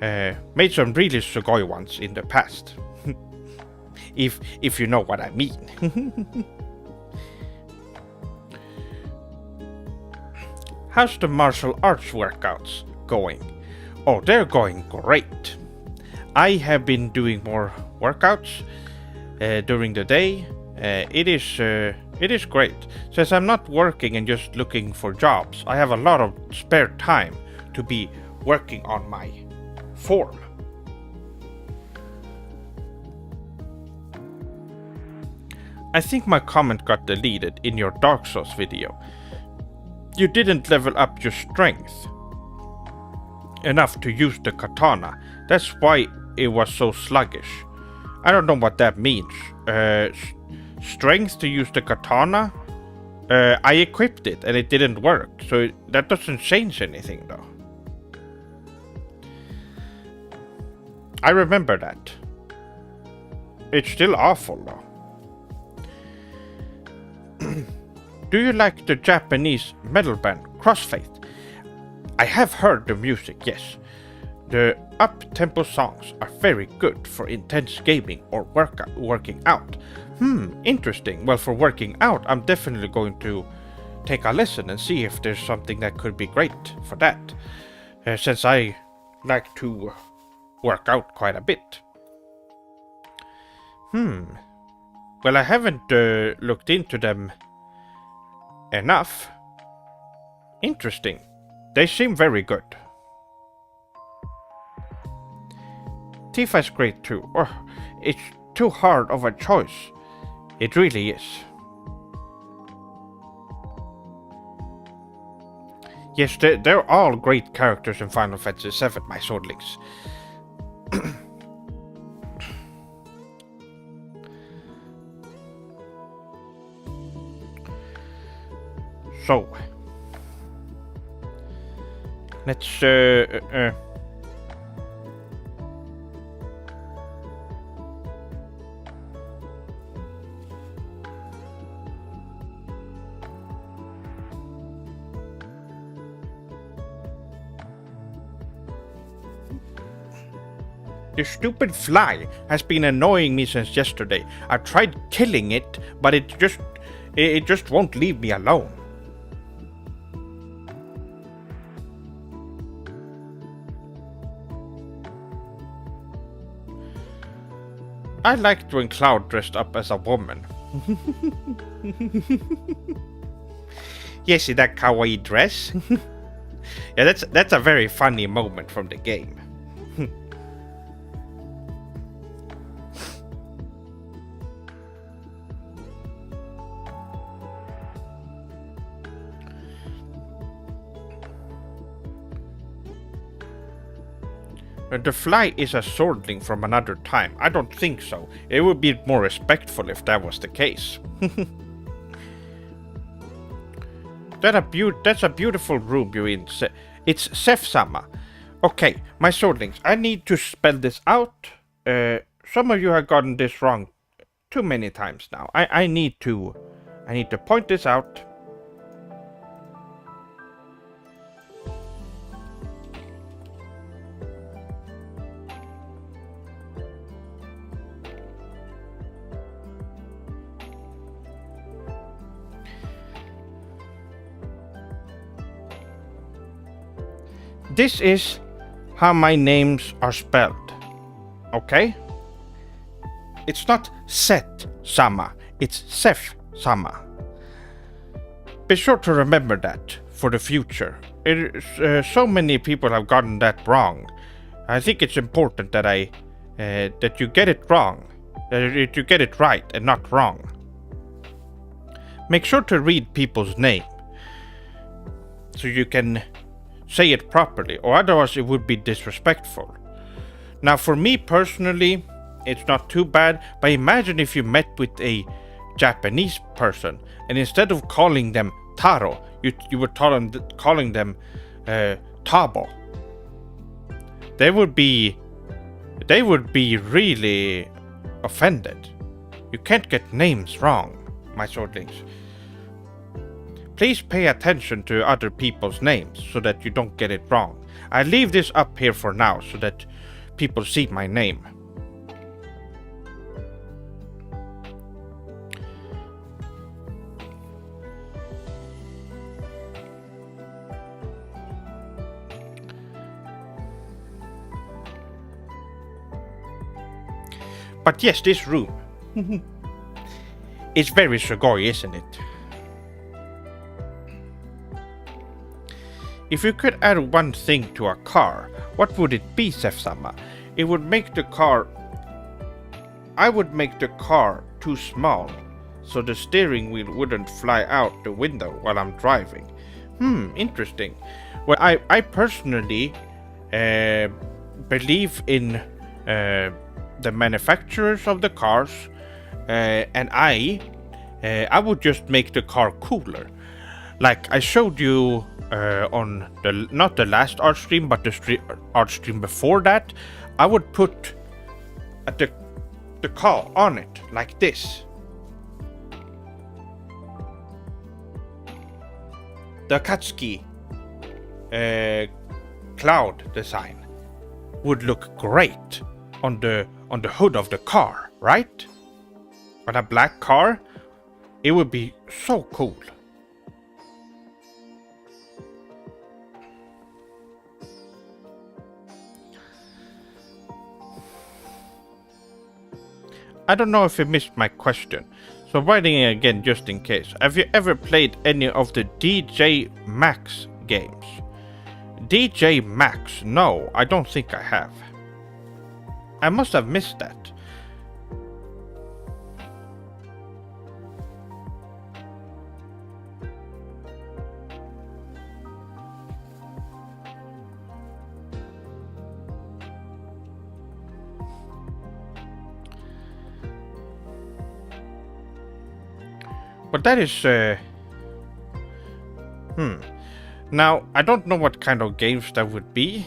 Made some really sugoi ones in the past, if you know what I how's the martial arts workouts going? Oh, they're going great. I have been doing more workouts during the day. It is great. Since I'm not working and just looking for jobs, I have a lot of spare time to be working on my form. I think my comment got deleted in your Dark Souls video. You didn't level up your strength enough to use the katana. That's why it was so sluggish. I don't know what that means. Strength to use the katana? I equipped it and it didn't work, so that doesn't change anything though. I remember that. It's still awful though. Do you like the Japanese metal band Crossfaith? I have heard the music, yes. The up-tempo songs are very good for intense gaming or working out. Interesting. Well, for working out, I'm definitely going to take a listen and see if there's something that could be great for that. Since I like to work out quite a bit. Well, I haven't looked into them enough. Interesting. They seem very good. Tifa's great too. Oh, it's too hard of a choice. It really is. Yes, they're all great characters in Final Fantasy VII, my swordlings. So, let's The stupid fly has been annoying me since yesterday. I've tried killing it, but it just won't leave me alone. I liked when Cloud dressed up as a woman. Yes, in that kawaii dress. Yeah, that's a very funny moment from the game. The fly is a swordling from another time. I don't think so. It would be more respectful if that was the case. That's a beautiful room you're in. It's Sef-sama. Okay, my swordlings, I need to spell this out. Some of you have gotten this wrong too many times now. I need to point this out. This is how my names are spelled, okay? It's not Set-sama, it's Sef-sama. Be sure to remember that for the future. So many people have gotten that wrong. I think it's important that that you get it wrong, that you get it right and not wrong. Make sure to read people's name so you can say it properly, or otherwise it would be disrespectful. Now, for me personally, it's not too bad, but imagine if you met with a Japanese person and instead of calling them Taro, you were calling them Tabo. They would be really offended. You can't get names wrong, my swordlings. Please pay attention to other people's names so that you don't get it wrong. I leave this up here for now so that people see my name. But yes, this room. It's very Sugoi, isn't it? If you could add one thing to a car, what would it be, Sef-sama? It would make the car... I would make the car too small, so the steering wheel wouldn't fly out the window while I'm driving. Interesting. Well, I personally believe in the manufacturers of the cars, and I would just make the car cooler. Like I showed you on the not the last art stream, but the art stream before that, I would put the car on it like this. The Akatsuki cloud design would look great on the hood of the car, right? On a black car, it would be so cool. I don't know if you missed my question, so writing it again just in case. Have you ever played any of the DJ Max games? DJ Max? No, I don't think I have. I must have missed that. But that is, Now, I don't know what kind of games that would be.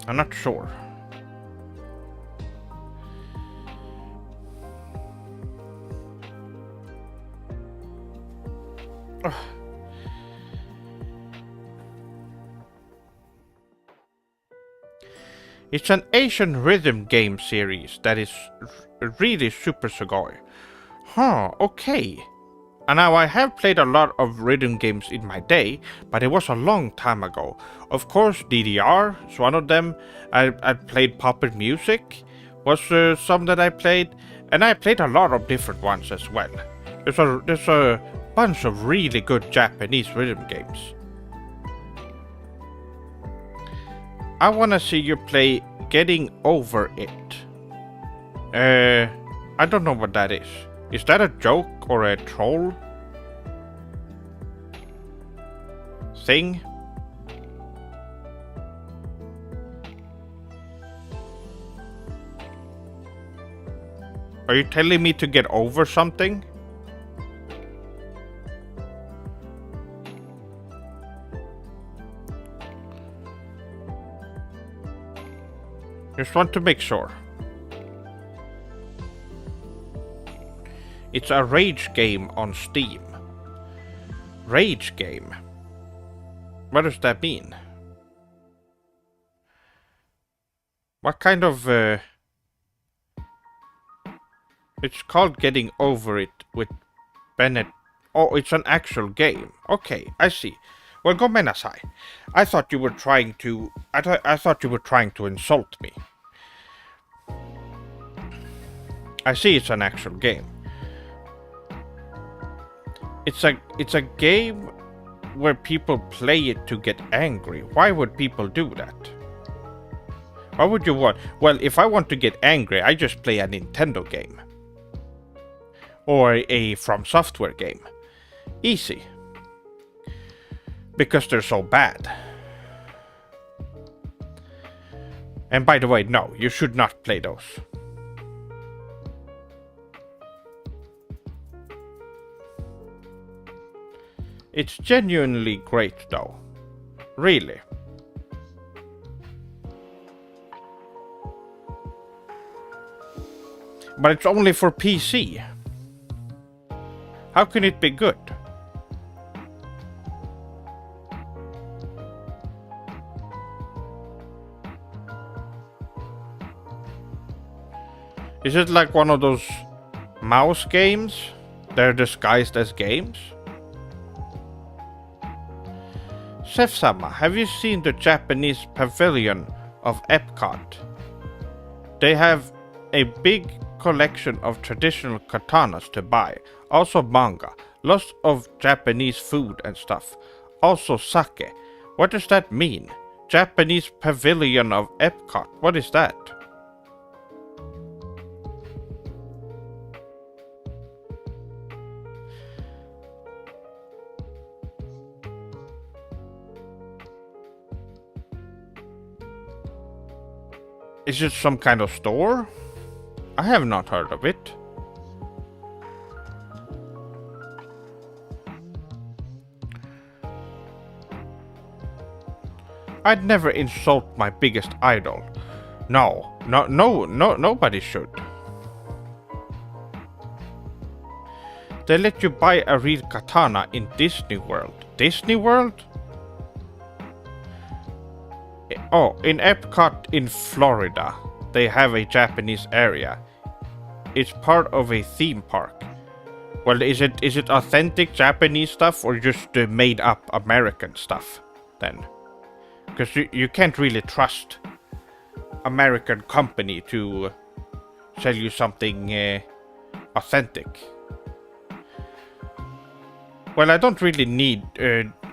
I'm not sure. Ugh. It's an Asian rhythm game series that is really Super Sugoi. Okay. And now I have played a lot of rhythm games in my day, but it was a long time ago. Of course, DDR is one of them. I played Puppet Music, was some that I played, and I played a lot of different ones as well. There's a bunch of really good Japanese rhythm games. I wanna see you play Getting Over It. I don't know what that is. Is that a joke or a troll thing? Are you telling me to get over something? Just want to make sure. It's a rage game on Steam. Rage game? What does that mean? What kind of... It's called Getting Over It with Bennett. Oh, it's an actual game. Okay, I see. Well, gomen nasai. I thought you were trying to... I thought you were trying to insult me. I see it's an actual game. It's a game where people play it to get angry. Why would people do that? Why would you want... Well, if I want to get angry, I just play a Nintendo game. Or a From Software game. Easy. Because they're so bad. And by the way, no, you should not play those. It's genuinely great though. Really. But it's only for PC. How can it be good? Is it like one of those mouse games? They're disguised as games? Sef-sama, have you seen the Japanese pavilion of Epcot? They have a big collection of traditional katanas to buy. Also manga. Lots of Japanese food and stuff. Also sake. What does that mean? Japanese Pavilion of Epcot. What is that? Is it some kind of store? I have not heard of it. I'd never insult my biggest idol. No, nobody should. They let you buy a real katana in Disney World. Disney World? Oh, in Epcot in Florida, they have a Japanese area. It's part of a theme park. Well, is it authentic Japanese stuff or just made up American stuff then? Because you can't really trust American company to sell you something authentic. Well, I don't really need...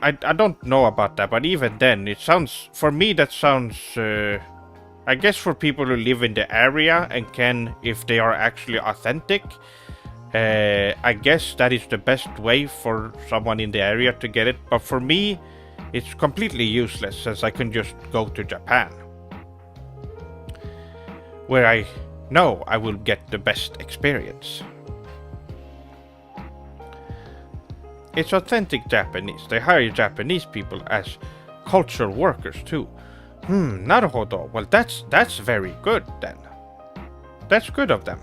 I don't know about that, but even then, it sounds... For me, that sounds... I guess for people who live in the area and can, if they are actually authentic, I guess that is the best way for someone in the area to get it. But for me, it's completely useless since I can just go to Japan, where I know I will get the best experience. It's authentic Japanese. They hire Japanese people as cultural workers too. Naruhodo. Well, that's very good then. That's good of them.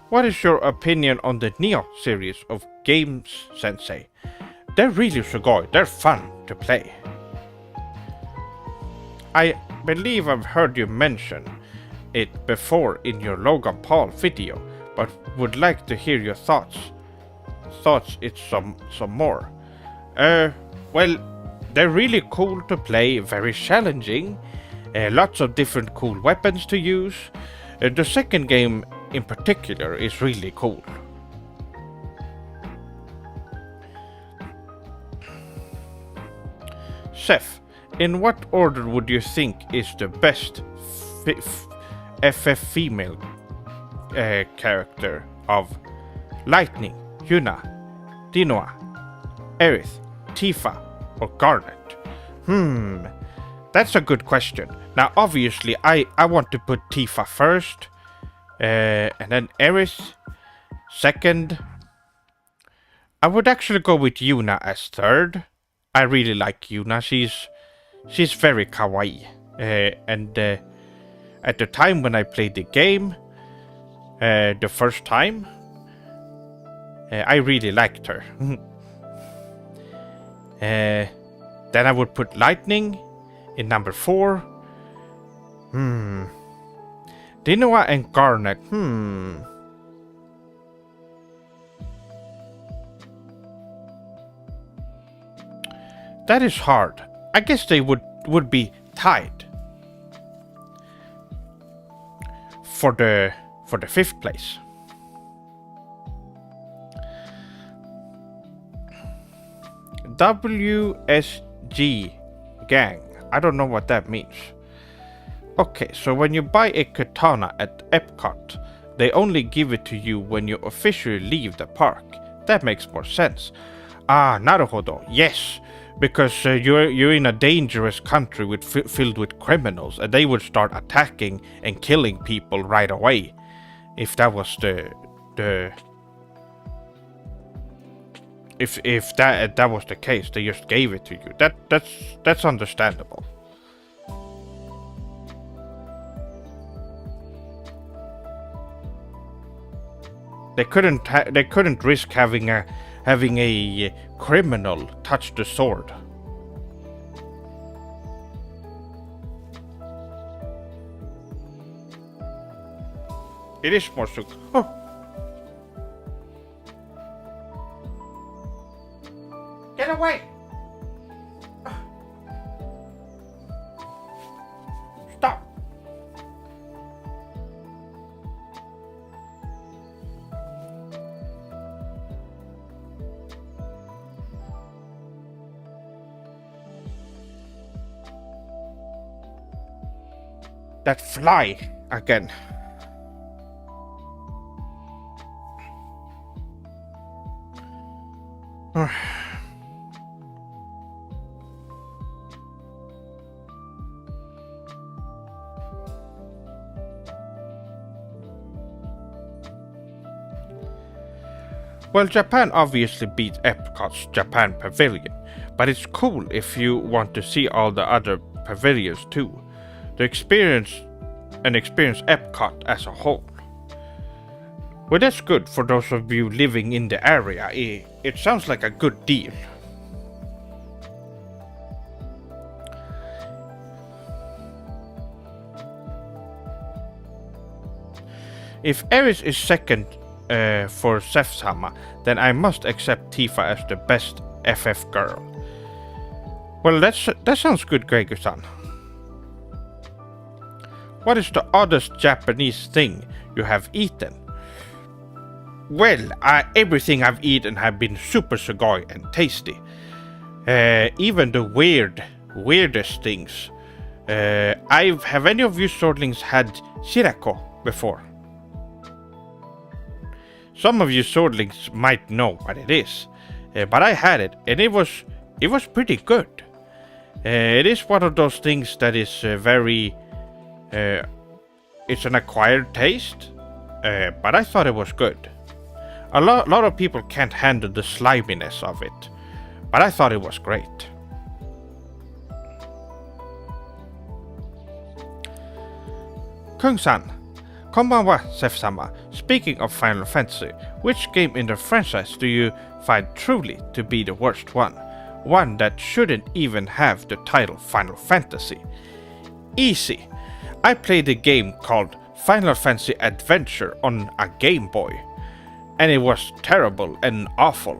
What is your opinion on the Neo series of games, Sensei? They're really sugoi. They're fun to play. I believe I've heard you mention it before in your Logan Paul video, but would like to hear your thoughts. It's some more. Well, they're really cool to play, very challenging, lots of different cool weapons to use. The second game in particular is really cool. Seth, in what order would you think is the best FF female character of Lightning, Yuna, Dinoa, Aerith, Tifa, or Garnet? That's a good question. Now, obviously, I want to put Tifa first, and then Aerith second. I would actually go with Yuna as third. I really like Yuna. She's very kawaii, and at the time when I played the game, the first time, I really liked her. Then I would put Lightning in number 4. Dinoa and Garnet. That is hard. I guess they would be tied for the 5th place. WSG gang. I don't know what that means. Okay, so when you buy a katana at Epcot, they only give it to you when you officially leave the park. That makes more sense. Naruhodo. Yes, because you're in a dangerous country filled with criminals, and they would start attacking and killing people right away. If that was if that was the case, they just gave it to you. That's understandable. They couldn't risk having a criminal touch the sword. It is more so. Oh. Get away! that fly again. Well, Japan obviously beat Epcot's Japan Pavilion, but it's cool if you want to see all the other pavilions too. Experience Epcot as a whole. Well, that's good for those of you living in the area. It sounds like a good deal. If Eris is second for Sef-sama, then I must accept Tifa as the best FF girl. Well, that sounds good, Gregu-san. What is the oddest Japanese thing you have eaten? Well, everything I've eaten have been super sugoi and tasty. Even the weirdest things. Have any of you swordlings had shirako before? Some of you swordlings might know what it is, but I had it, and it was pretty good. It is one of those things that is very... it's an acquired taste, but I thought it was good. A lot of people can't handle the sliminess of it, but I thought it was great. Kung-san, konbanwa, Sef-sama. Speaking of Final Fantasy, which game in the franchise do you find truly to be the worst one? One that shouldn't even have the title Final Fantasy. Easy. I played a game called Final Fantasy Adventure on a Game Boy, and it was terrible and awful,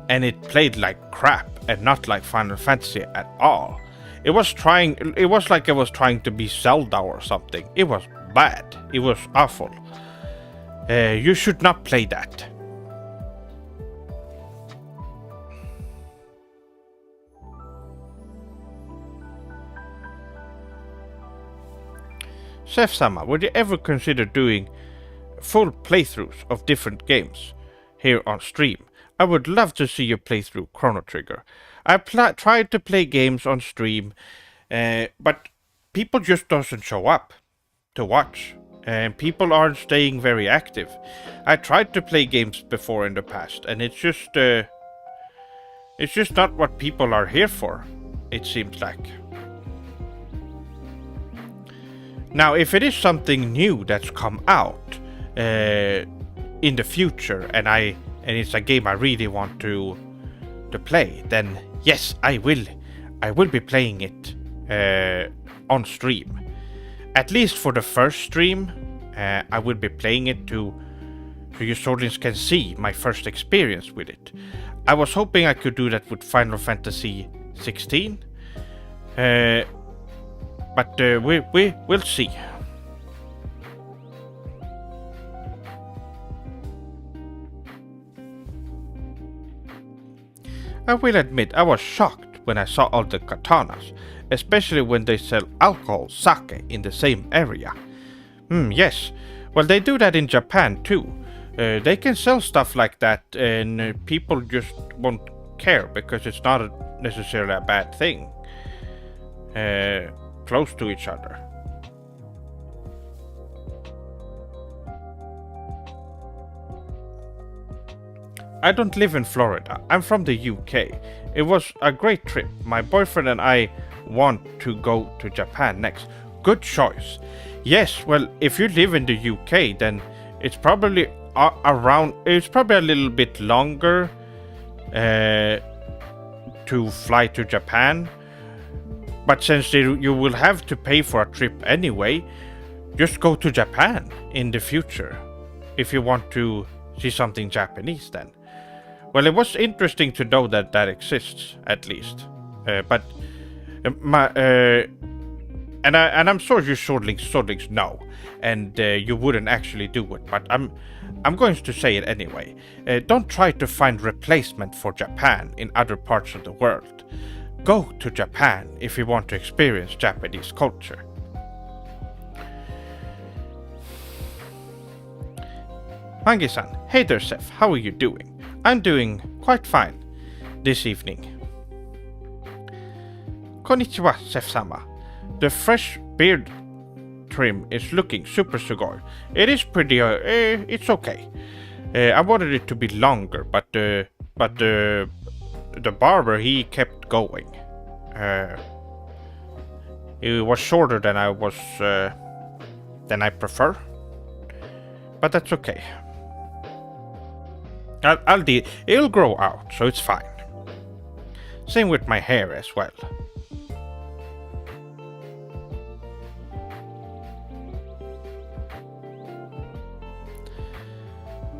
and it played like crap and not like Final Fantasy at all. It was like it was trying to be Zelda or something. It was bad. It was awful. You should not play that. Sef-sama, would you ever consider doing full playthroughs of different games here on stream? I would love to see you play through Chrono Trigger. I tried to play games on stream, but people just doesn't show up to watch, and people aren't staying very active. I tried to play games before in the past, and it's just not what people are here for, it seems like. Now, if it is something new that's come out in the future, and it's a game I really want to play, then yes, I will be playing it on stream. At least for the first stream, I will be playing it so you swordlings can see my first experience with it. I was hoping I could do that with Final Fantasy 16, but we'll see. I will admit I was shocked when I saw all the katanas, especially when they sell alcohol, sake, in the same area. Yes, well, they do that in Japan too. They can sell stuff like that, and people just won't care because it's not necessarily a bad thing. Close to each other. I don't live in Florida. I'm from the UK. It was a great trip. My boyfriend and I want to go to Japan next. Good choice. Yes, well, if you live in the UK, then it's probably it's probably a little bit longer to fly to Japan. But since you will have to pay for a trip anyway, just go to Japan in the future if you want to see something Japanese then. Well, it was interesting to know that exists, at least. But I'm sure you swordlings know, and you wouldn't actually do it. But I'm going to say it anyway. Don't try to find replacement for Japan in other parts of the world. Go to Japan if you want to experience Japanese culture. Mangi-san, hey there Seth, how are you doing? I'm doing quite fine this evening. Konnichiwa, Seth-sama. The fresh beard trim is looking super sugoi. It is pretty, it's okay. I wanted it to be longer, but the barber, he kept going. It was shorter than I prefer. But that's okay. It'll grow out, so it's fine. Same with my hair as well.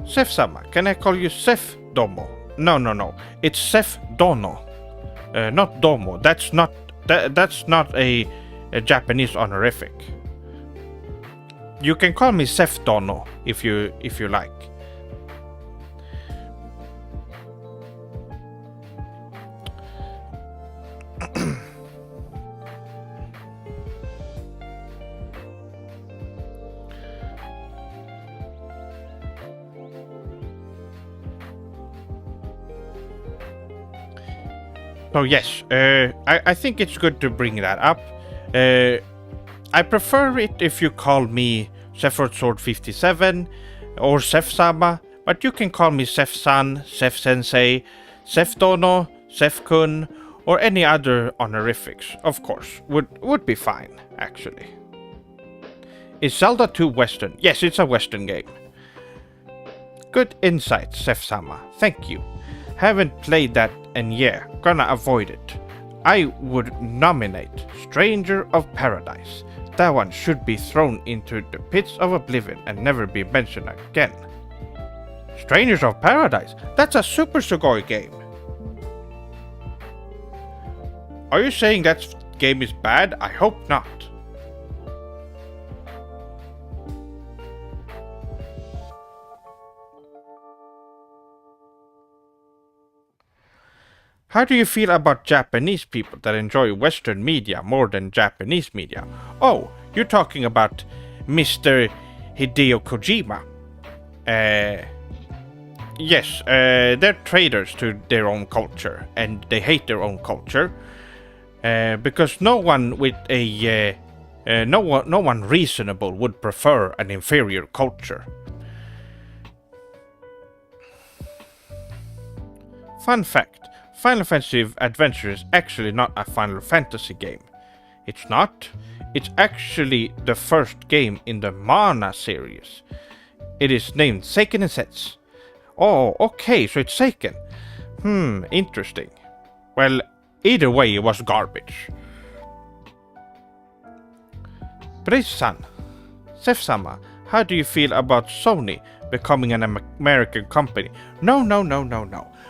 Seth-sama, can I call you Seth Domo? No. It's Seth Dono. Not Domo. That's not a Japanese honorific. You can call me Seth Dono if you like. So yes, I think it's good to bring that up. I prefer it if you call me Sephiroth Sword 57 or Seth-sama, but you can call me Seth-san, Seth-sensei, Seth-dono, Seth-kun, or any other honorifics, of course, would be fine, actually. Is Zelda 2 Western? Yes, it's a Western game. Good insight, Seth-sama, thank you. Haven't played that and yeah, gonna avoid it. I would nominate Stranger of Paradise. That one should be thrown into the pits of oblivion and never be mentioned again. Strangers of Paradise? That's a Super Sugoi game. Are you saying that game is bad? I hope not. How do you feel about Japanese people that enjoy Western media more than Japanese media? Oh, you're talking about Mr. Hideo Kojima. Yes, they're traitors to their own culture, and they hate their own culture. Because no one with no one reasonable would prefer an inferior culture. Fun fact. Final Fantasy Adventure is actually not a Final Fantasy game. It's not. It's actually the first game in the Mana series. It is named Seiken and Sets. Oh, okay, so it's Seiken. Interesting. Well, either way, it was garbage. Brace-san, Seth-sama, how do you feel about Sony becoming an American company? No.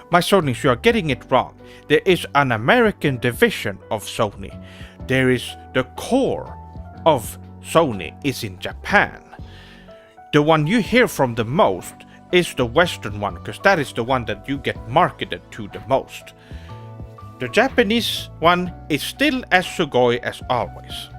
My Sonys, you are getting it wrong. There is an American division of Sony. There is the core of Sony is in Japan. The one you hear from the most is the Western one, because that is the one that you get marketed to the most. The Japanese one is still as Sugoi as always.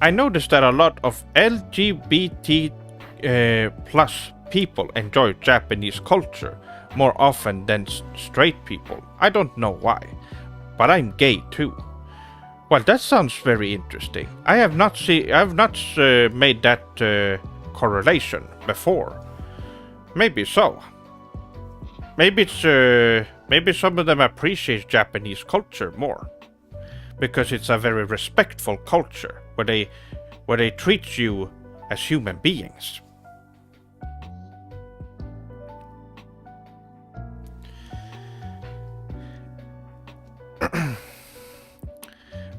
I noticed that a lot of LGBT plus people enjoy Japanese culture more often than straight people. I don't know why, but I'm gay too. Well, that sounds very interesting. I have not made that correlation before. Maybe so. Maybe some of them appreciate Japanese culture more, because it's a very respectful culture where they treat you as human beings.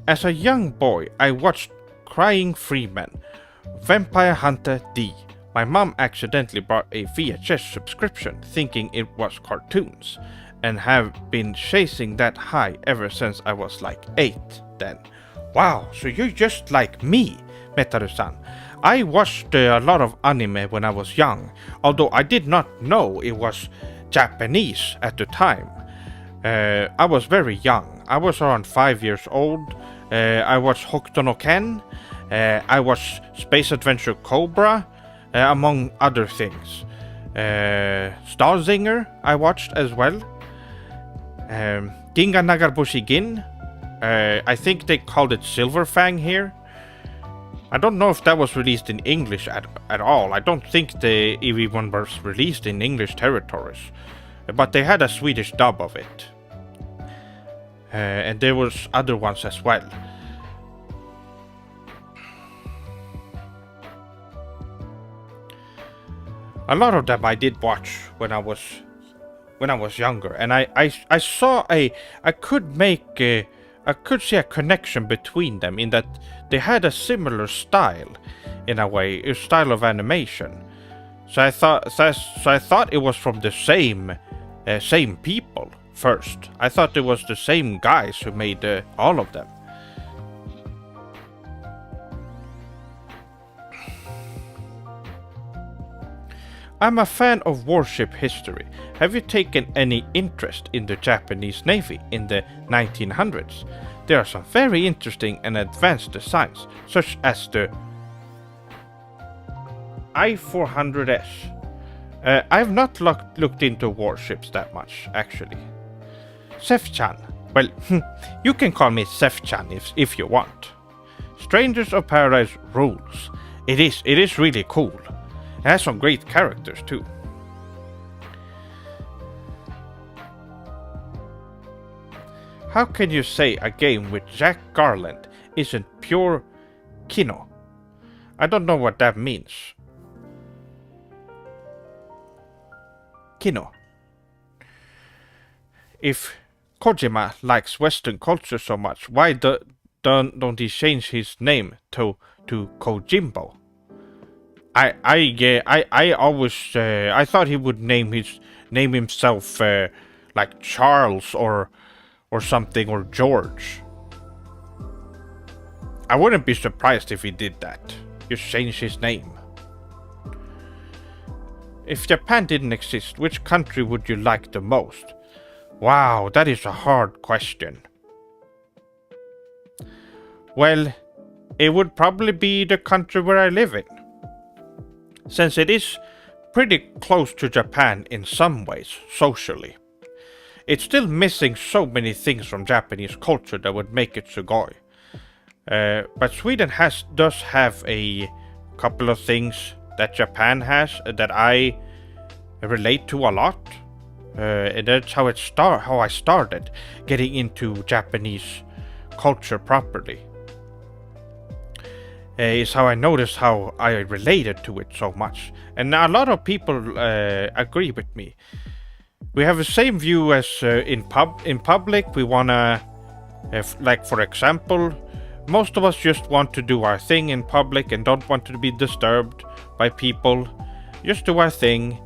As a young boy, I watched Crying Freeman, Vampire Hunter D. My mom accidentally bought a VHS subscription thinking it was cartoons, and have been chasing that high ever since I was like 8 then. Wow, so you're just like me, Metaru-san. I watched a lot of anime when I was young, although I did not know it was Japanese at the time. I was very young. I was around 5 years old. I watched Hokuto no Ken. I watched Space Adventure Cobra, among other things. Starzinger I watched as well. Ginga Nagarbushi Gin. I think they called it Silverfang here. I don't know if that was released in English at all. I don't think the EV1 was released in English territories. But they had a Swedish dub of it. And there was other ones as well. A lot of them I did watch when I was younger, and I could see a connection between them in that they had a similar style, in a way, a style of animation. So I thought it was from the same people first. I thought it was the same guys who made all of them. I'm a fan of warship history. Have you taken any interest in the Japanese Navy in the 1900s? There are some very interesting and advanced designs, such as the I-400S. I've not looked into warships that much, actually. Sef-chan. Well, you can call me Sef-chan if you want. Strangers of Paradise rules. It is really cool. It has some great characters too. How can you say a game with Jack Garland isn't pure kino? I don't know what that means. Kino. If Kojima likes Western culture so much, why don't he change his name to Kojimbo? I always I thought he would name himself like Charles or something, or George. I wouldn't be surprised if he did that. Just change his name. If Japan didn't exist, which country would you like the most? Wow, that is a hard question. Well, it would probably be the country where I live in, since it is pretty close to Japan in some ways, socially. It's still missing so many things from Japanese culture that would make it Sugoi. But Sweden does have a couple of things that Japan has that I relate to a lot. And that's how I started getting into Japanese culture properly. Is how I noticed how I related to it so much. And a lot of people agree with me. We have the same view as in public. We wanna, like for example, most of us just want to do our thing in public and don't want to be disturbed by people. Just do our thing.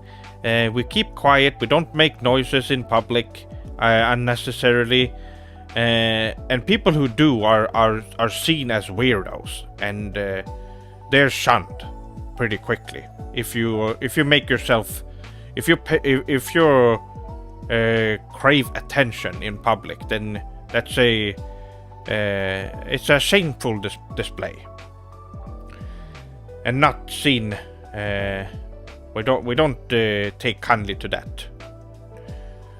We keep quiet. We don't make noises in public unnecessarily. And people who do are seen as weirdos, and they're shunned pretty quickly. If you make yourself, if you crave attention in public, then that's it's a shameful display, and not seen. We don't take kindly to that.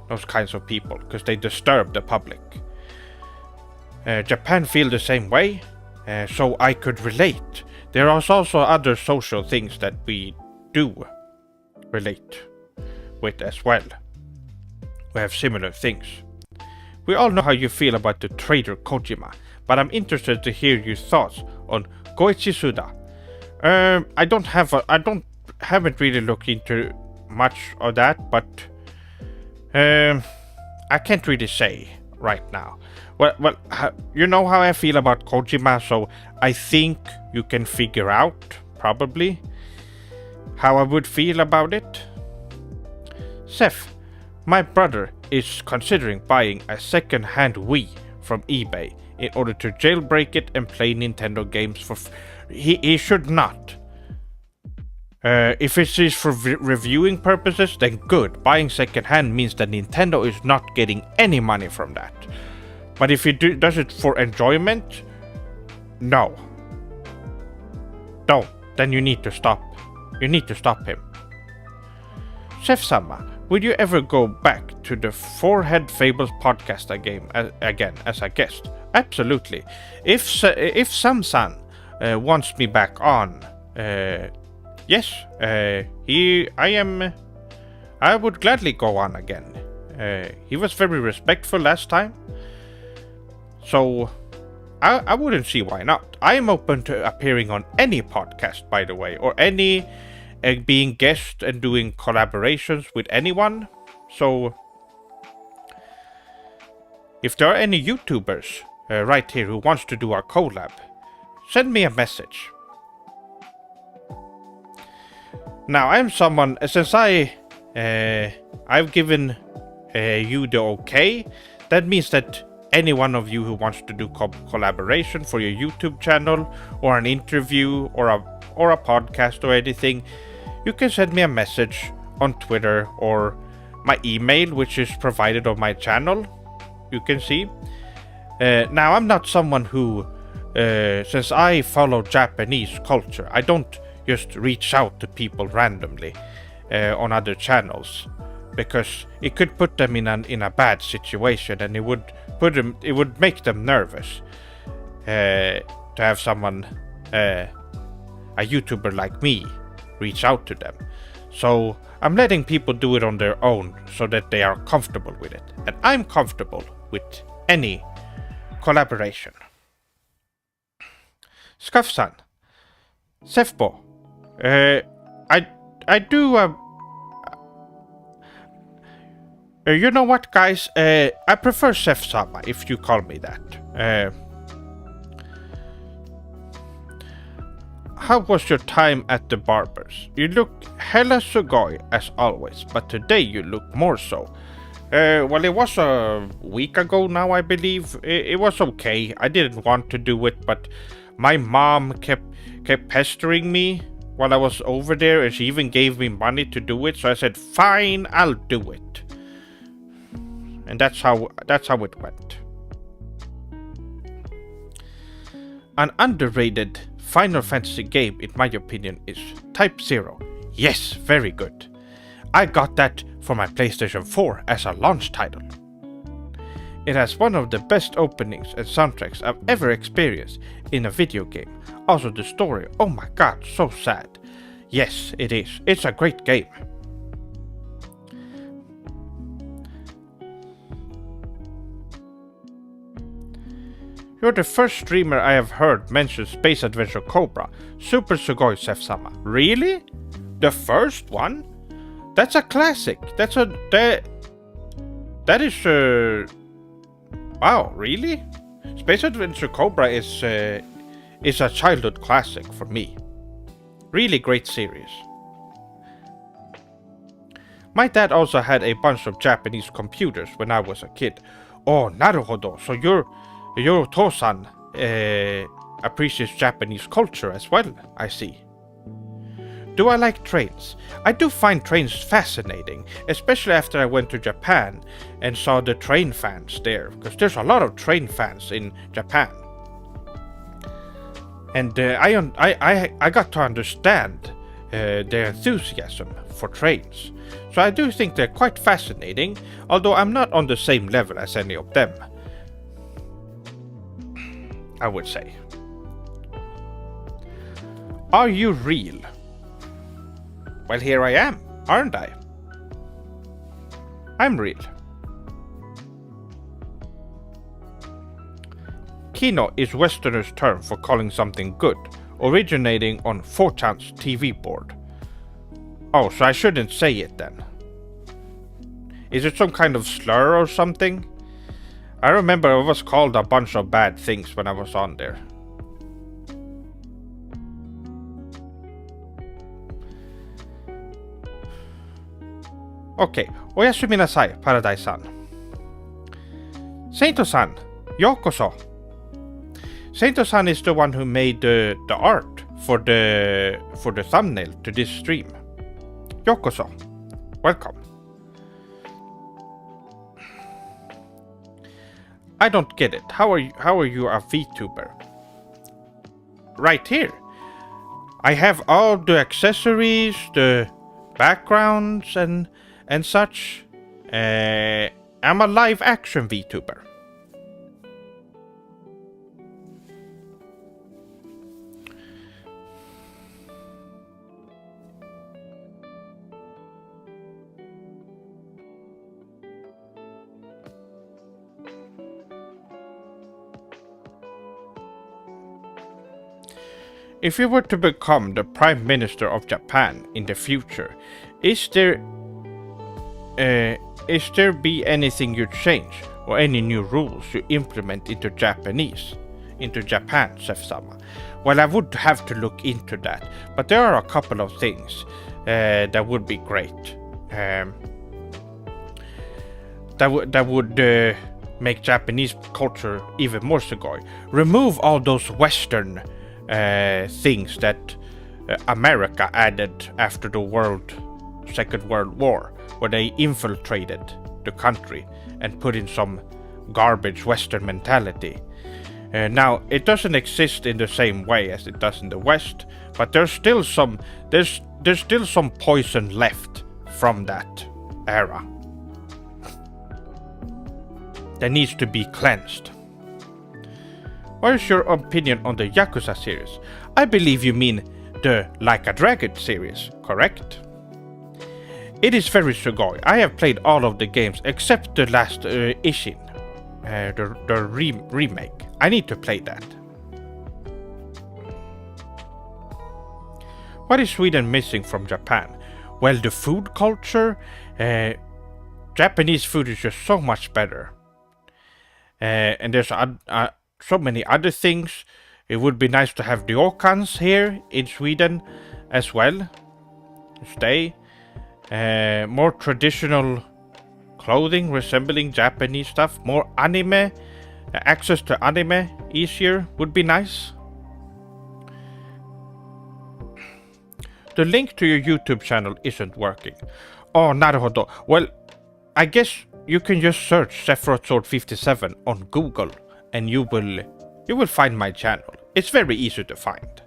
Those kinds of people, because they disturb the public. Japan feel the same way, so I could relate. There are also other social things that we do relate with as well. We have similar things. We all know how you feel about the traitor Kojima, but I'm interested to hear your thoughts on Goichi Suda. Haven't really looked into much of that, but I can't really say right now. Well, you know how I feel about Kojima, so I think you can figure out, probably, how I would feel about it. Seth, my brother is considering buying a second-hand Wii from eBay in order to jailbreak it and play Nintendo games for he should not. If it is for reviewing purposes, then good. Buying secondhand means that Nintendo is not getting any money from that. But if he does it for enjoyment, no. No, then you need to stop. You need to stop him. Chef-sama, would you ever go back to the Forehead Fables podcast again as a guest? Absolutely. If Sam-san wants me back on, yes, I would gladly go on again. He was very respectful last time, so I wouldn't see why not. I am open to appearing on any podcast, by the way, or any being guest and doing collaborations with anyone. So if there are any YouTubers right here who wants to do a collab, send me a message. Now I'm someone, since I've given you the okay, that means that any one of you who wants to do collaboration for your YouTube channel, or an interview, or a podcast or anything, you can send me a message on Twitter or my email, which is provided on my channel. You can see. Now I'm not someone who, since I follow Japanese culture, I don't just reach out to people randomly on other channels, because it could put them in a bad situation, and it would make them nervous to have someone, a YouTuber like me, reach out to them. So I'm letting people do it on their own so that they are comfortable with it, and I'm comfortable with any collaboration. Scuff-san, Sefbo, I do. You know what, guys? I prefer Chef-sama if you call me that. How was your time at the barber's? You look hella sugoi as always, but today you look more so. Well, it was a week ago now, I believe. It was okay. I didn't want to do it, but my mom kept pestering me while I was over there, and she even gave me money to do it. So I said, "Fine, I'll do it." And that's how it went. An underrated Final Fantasy game, in my opinion, is Type 0. Yes, very good. I got that for my PlayStation 4 as a launch title. It has one of the best openings and soundtracks I've ever experienced in a video game. Also the story, oh my god, so sad. Yes, it is. It's a great game. You're the first streamer I have heard mention Space Adventure Cobra, Super Sugoi Chef-sama. Really? The first one? That's a classic. That is wow, really? Space Adventure Cobra is a childhood classic for me. Really great series. My dad also had a bunch of Japanese computers when I was a kid. Oh, naruhodo. So your Tosan appreciates Japanese culture as well, I see. Do I like trains? I do find trains fascinating, especially after I went to Japan and saw the train fans there, because there's a lot of train fans in Japan. And I got to understand their enthusiasm for trains. So I do think they're quite fascinating, although I'm not on the same level as any of them, I would say. Are you real? Well, here I am, aren't I? I'm real. Kino is Westerners' term for calling something good, originating on 4chan's TV board. Oh, so I shouldn't say it then. Is it some kind of slur or something? I remember I was called a bunch of bad things when I was on there. Okay, oyasumi nasai, Paradise-san. Saito-san, yokoso. Saito-san is the one who made the art for the thumbnail to this stream. Yokoso, welcome. I don't get it. How are you a VTuber? Right here. I have all the accessories, the backgrounds and such. I'm a live action VTuber. If you were to become the Prime Minister of Japan in the future, is there be anything you'd change or any new rules you implement into Japan, Sef-sama? Well, I would have to look into that, but there are a couple of things that would be great. That would make Japanese culture even more sugoi. Remove all those Western things that America added after the Second World War, where they infiltrated the country and put in some garbage Western mentality. Now, it doesn't exist in the same way as it does in the West, but there's still some poison left from that era that needs to be cleansed. What is your opinion on the Yakuza series? I believe you mean the Like a Dragon series, correct? It is very sugoi. I have played all of the games except the last Ishin, the remake. I need to play that. What is Sweden missing from Japan? Well, the food culture. Japanese food is just so much better. And there's so many other things. It would be nice to have the Okans here in Sweden as well. Stay. More traditional clothing resembling Japanese stuff. More anime. Access to anime easier would be nice. The link to your YouTube channel isn't working. Oh, naruhodo. Well, I guess you can just search Sephiroth Sword 57 on Google and you will find my channel. It's very easy to find.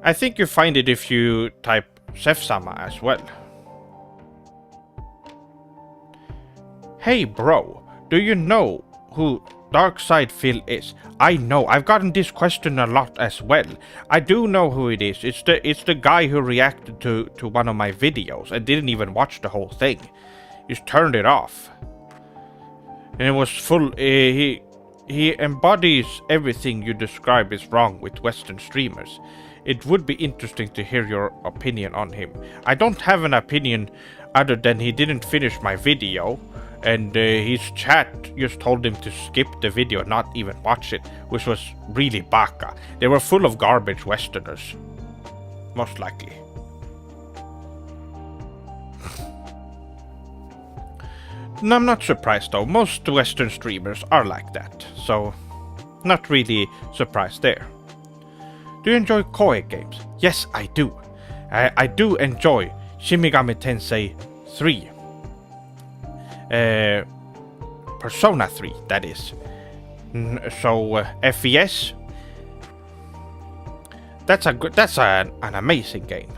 I think you find it if you type Sef-sama as well. Hey bro, do you know who Darkside Phil is? I know, I've gotten this question a lot as well. I do know who it is. It's the guy who reacted to one of my videos and didn't even watch the whole thing. Just turned it off. And it was full. He embodies everything you describe is wrong with Western streamers. It would be interesting to hear your opinion on him. I don't have an opinion other than he didn't finish my video, and his chat just told him to skip the video, not even watch it, which was really baka. They were full of garbage Westerners. Most likely. No, I'm not surprised though. Most Western streamers are like that, so not really surprised there. Do you enjoy Koei games? Yes, I do. I do enjoy Shin Megami Tensei 3. Persona 3, that is. So FES. That's an amazing game.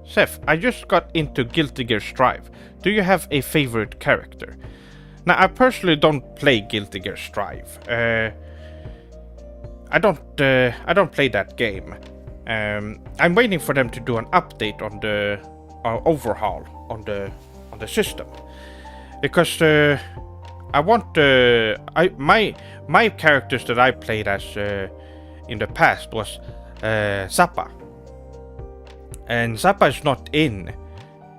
Seth, I just got into Guilty Gear Strive. Do you have a favorite character? Now, I personally don't play Guilty Gear Strive. I don't play that game. I'm waiting for them to do an update on the overhaul on the system, because I want my characters that I played as in the past was Zappa. And Zappa is not in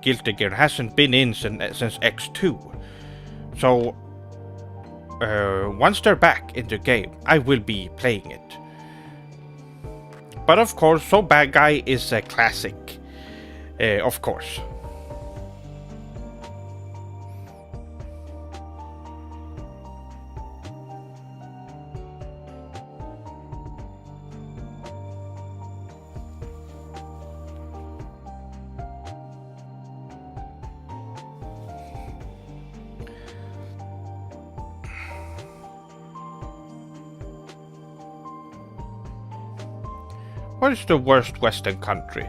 Guilty Gear, hasn't been in since X2. So, once they're back in the game, I will be playing it. But of course, So Bad Guy is a classic, of course. what is the worst Western country?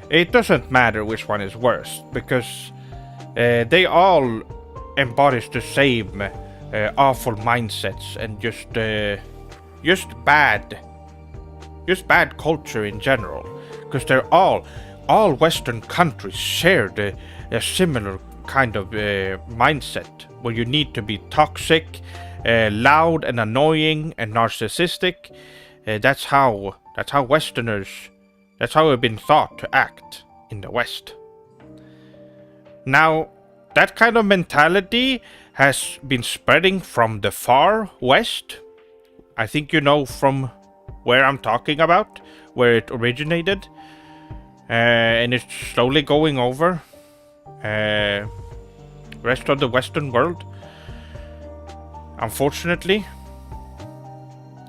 It doesn't matter which one is worst, because they all embodies the same awful mindsets and just bad culture in general. Because they're all Western countries share a similar kind of mindset where you need to be toxic, loud and annoying and narcissistic. That's how Westerners, that's how we've been thought to act in the West. Now, that kind of mentality has been spreading from the far West. I think you know from where I'm talking about, where it originated. And it's slowly going over rest of the Western world. Unfortunately.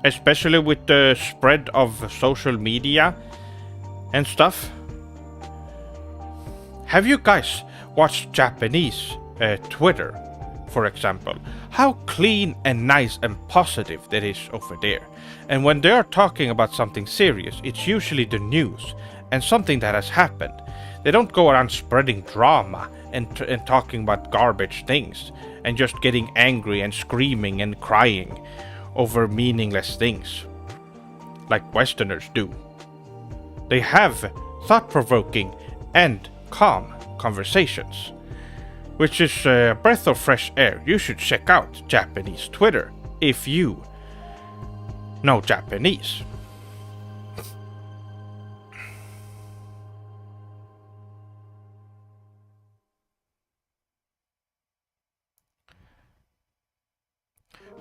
Especially with the spread of social media and stuff. Have you guys watched Japanese Twitter, for example? How clean and nice and positive that is over there. And when they are talking about something serious, it's usually the news and something that has happened. They don't go around spreading drama and talking about garbage things and just getting angry and screaming and crying over meaningless things like Westerners do. They have thought-provoking and calm conversations, which is a breath of fresh air. You should check out Japanese Twitter if you know Japanese.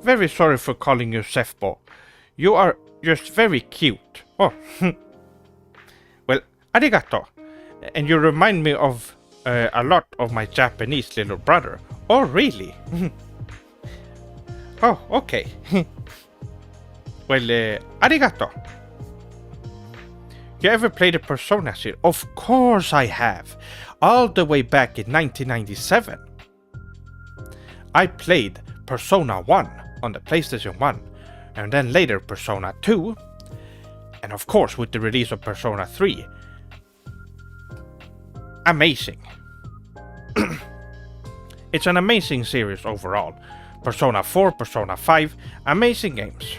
Very sorry for calling you Sefbo. You are just very cute. Oh, well, arigato. And you remind me of a lot of my Japanese little brother. Oh, really? Oh, okay. Well, arigato. You ever played a Persona series? Of course I have. All the way back in 1997. I played Persona 1 on the PlayStation 1, and then later Persona 2, and of course with the release of Persona 3. Amazing. It's an amazing series overall. Persona 4, Persona 5, amazing games.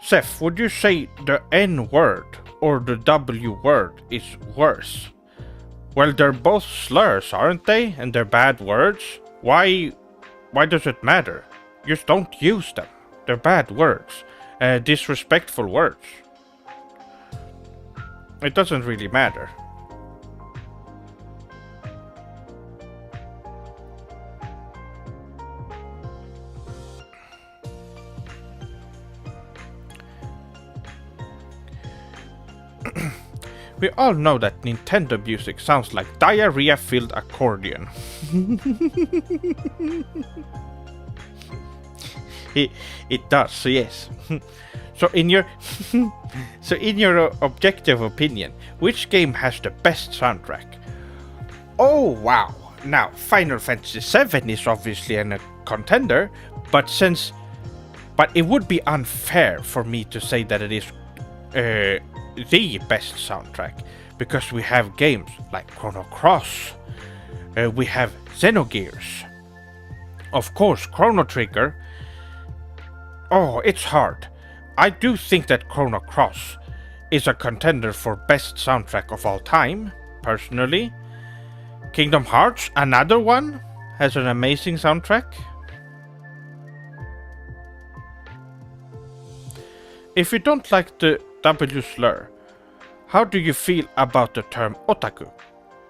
Seth, would you say the N word or the W word is worse? Well, they're both slurs, aren't they? And they're bad words. Why does it matter? Just don't use them. They're bad words. Disrespectful words. It doesn't really matter. We all know that Nintendo music sounds like diarrhea-filled accordion. It does, yes. So in your objective opinion, which game has the best soundtrack? Oh wow! Now Final Fantasy VII is obviously a contender, but it would be unfair for me to say that it is the best soundtrack, because we have games like Chrono Cross, we have Xenogears, of course Chrono Trigger. Oh, it's hard. I do think that Chrono Cross is a contender for best soundtrack of all time, personally. Kingdom Hearts, another one, has an amazing soundtrack. If you don't like the W slur, how do you feel about the term otaku?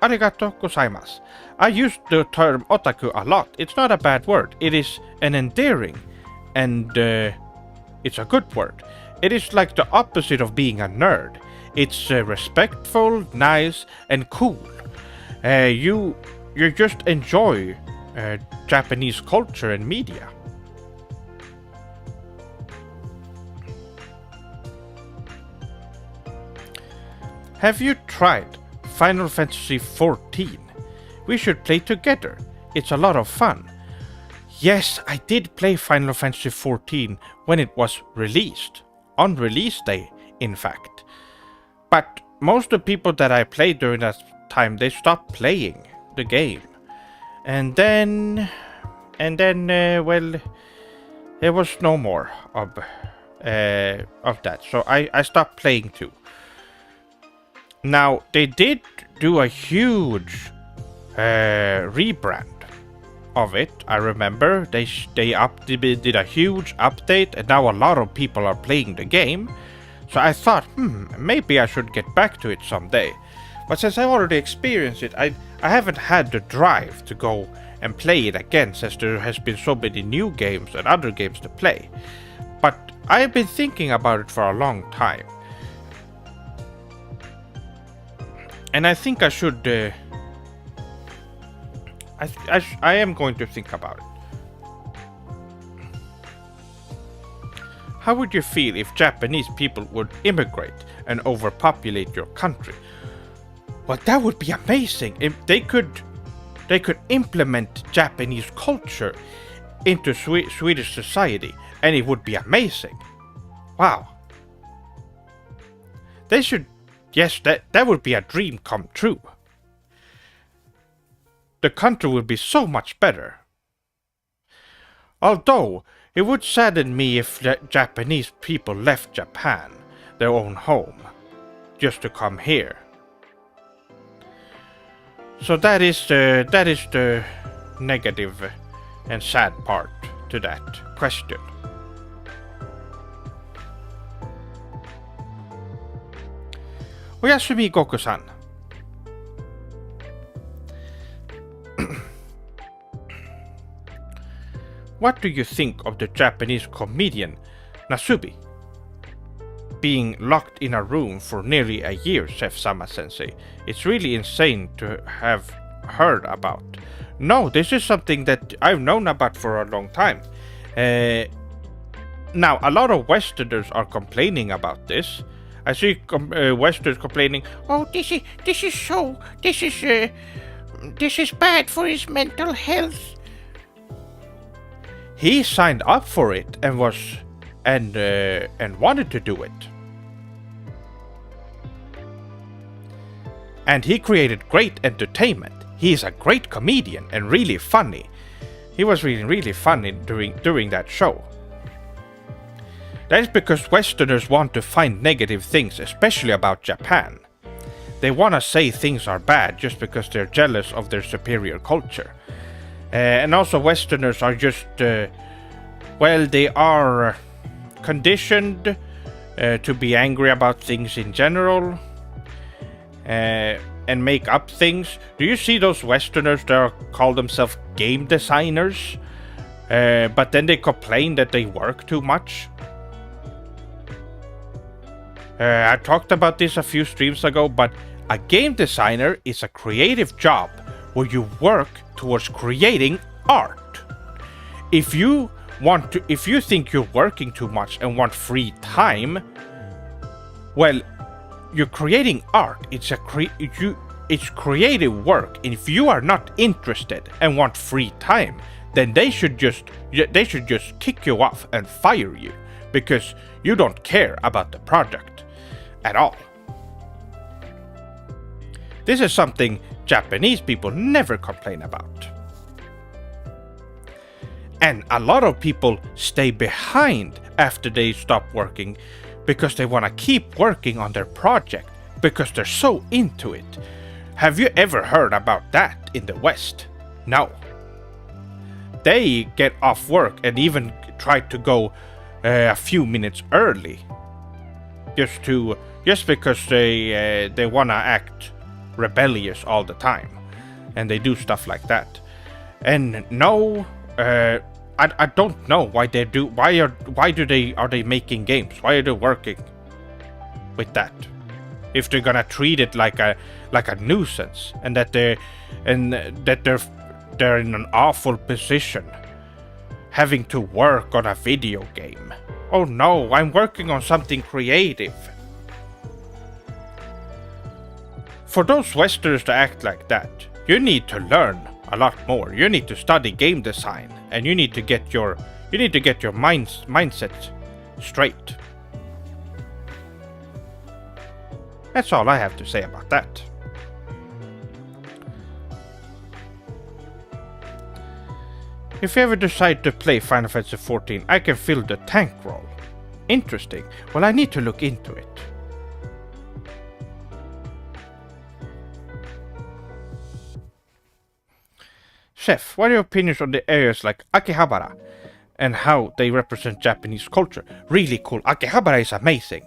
Arigato gozaimasu. I use the term otaku a lot. It's not a bad word. It is an endearing and it's a good word. It is like the opposite of being a nerd. It's respectful, nice, and cool. You just enjoy Japanese culture and media. Have you tried Final Fantasy XIV? We should play together. It's a lot of fun. Yes, I did play Final Fantasy XIV when it was released. On release day, in fact. But most of the people that I played during that time, they stopped playing the game. And then, well, there was no more of that. So I stopped playing too. Now, they did do a huge rebrand of it. I remember they did a huge update, and now a lot of people are playing the game. So I thought, maybe I should get back to it someday. But since I already experienced it, I haven't had the drive to go and play it again, since there has been so many new games and other games to play. But I've been thinking about it for a long time. And I think I should... I am going to think about it. How would you feel if Japanese people would immigrate and overpopulate your country? Well, that would be amazing. If they could implement Japanese culture into Swedish society, and it would be amazing. Wow. They should... Yes, that would be a dream come true. The country would be so much better. Although, it would sadden me if the Japanese people left Japan, their own home, just to come here. So that is the negative and sad part to that question. Oyasumi Goku-san. What do you think of the Japanese comedian Nasubi being locked in a room for nearly a year, Chef Sama-sensei? It's really insane to have heard about. No, this is something that I've known about for a long time. Now, a lot of Westerners are complaining about this. I see Westerners complaining, "Oh, this is bad for his mental health." He signed up for it and wanted to do it. And he created great entertainment. He is a great comedian and really funny. He was really funny during that show. That is because Westerners want to find negative things, especially about Japan. They want to say things are bad just because they're jealous of their superior culture. And also Westerners are just, they are conditioned to be angry about things in general and make up things. Do you see those Westerners that call themselves game designers, but then they complain that they work too much? I talked about this a few streams ago, but a game designer is a creative job where you work towards creating art. If you think you're working too much and want free time, well, you're creating art. It's creative work. And if you are not interested and want free time, then they should just kick you off and fire you because you don't care about the project at all. This is something Japanese people never complain about. And a lot of people stay behind after they stop working because they want to keep working on their project because they're so into it. Have you ever heard about that in the West? No. They get off work and even try to go a few minutes early just because they want to act rebellious all the time, and they do stuff like that. And no, I don't know why they do. Are they making games? Why are they working with that? If they're gonna treat it like a nuisance, and that they're in an awful position, having to work on a video game. Oh no, I'm working on something creative. For those Westerners to act like that, you need to learn a lot more. You need to study game design, and you need to get your mindset straight. That's all I have to say about that. If you ever decide to play Final Fantasy XIV, I can fill the tank role. Interesting. Well, I need to look into it. Chef, what are your opinions on the areas like Akihabara and how they represent Japanese culture? Really cool. Akihabara is amazing.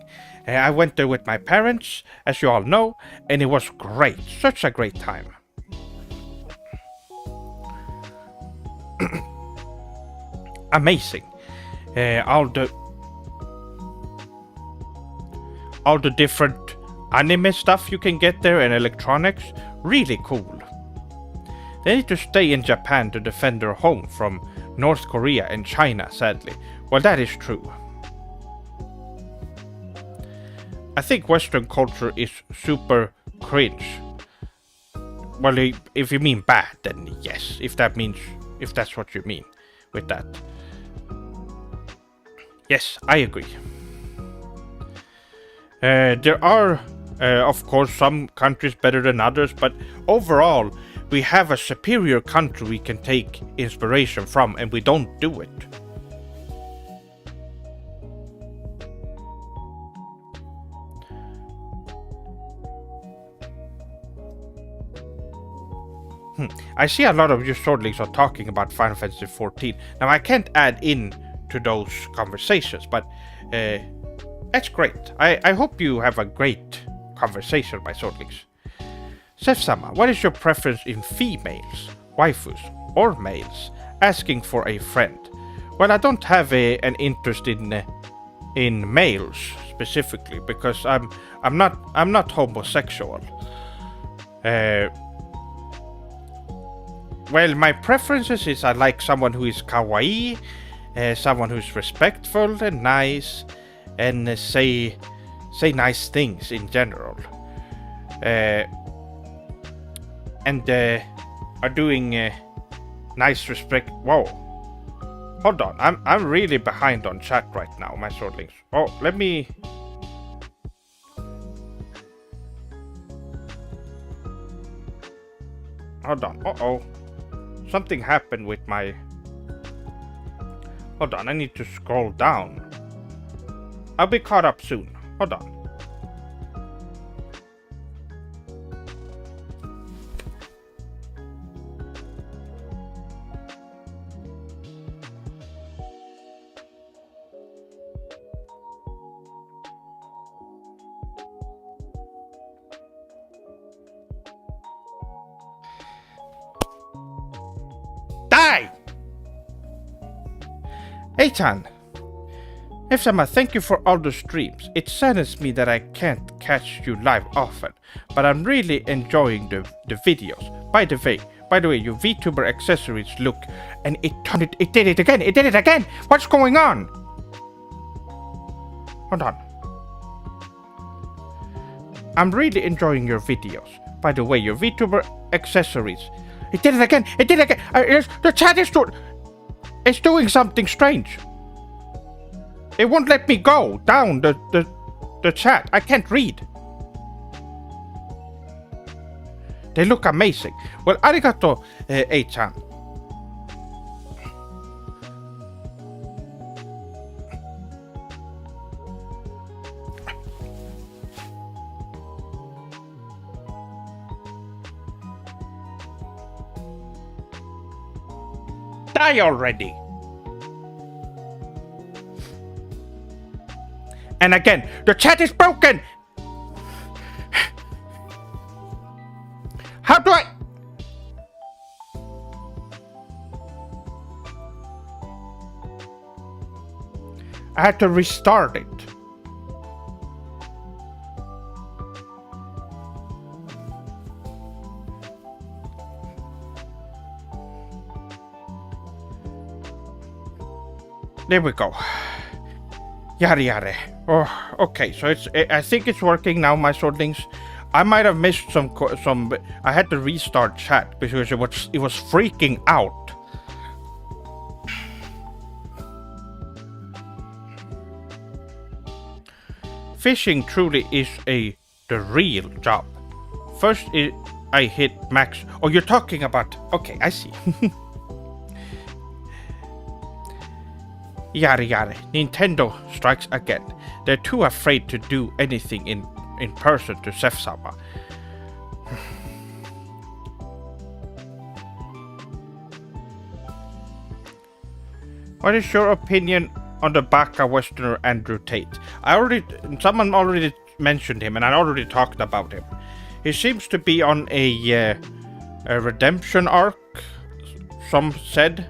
I went there with my parents, as you all know, and it was great. Such a great time. Amazing. All the different anime stuff you can get there and electronics. Really cool. They need to stay in Japan to defend their home from North Korea and China, sadly. Well, that is true. I think Western culture is super cringe. Well, if you mean bad, then yes. If that's what you mean with that. Yes, I agree. There are, of course, some countries better than others, but overall, we have a superior country we can take inspiration from, and we don't do it. I see a lot of you swordlings are talking about Final Fantasy XIV. Now, I can't add in to those conversations, but that's great. I hope you have a great conversation, my swordlings. Sef-sama, what is your preference in females, waifus, or males? Asking for a friend. Well, I don't have an interest in males specifically because I'm not homosexual. Well, my preferences is I like someone who is kawaii, someone who's respectful and nice, and say nice things in general. And are doing nice respect. Whoa, hold on. I'm really behind on chat right now, my swordlings. Oh, let me. Hold on. Uh-oh. Something happened with my... Hold on, I need to scroll down. I'll be caught up soon. Hold on. Die! Hey-chan! F-sama, thank you for all the streams. It saddens me that I can't catch you live often, but I'm really enjoying the videos. By the way, your Vtuber accessories look, and it did it again! What's going on? Hold on. I'm really enjoying your videos. By the way, your Vtuber accessories. It did it again! The chat is it's doing something strange. It won't let me go down the chat. I can't read. They look amazing. Well, arigato, A-chan. Die already. And again, the chat is broken. How do I had to restart it. There we go. Yada yada. Oh, okay, so I think it's working now, my swordlings. I might have missed some. I had to restart chat because it was freaking out. Fishing truly is the real job. First, I hit max. Oh, you're talking about. Okay, I see. Yada yada. Nintendo strikes again. They're too afraid to do anything in person to Seth-sama. What is your opinion on the baka Westerner Andrew Tate? Someone already mentioned him, and I already talked about him. He seems to be on a redemption arc. Some said.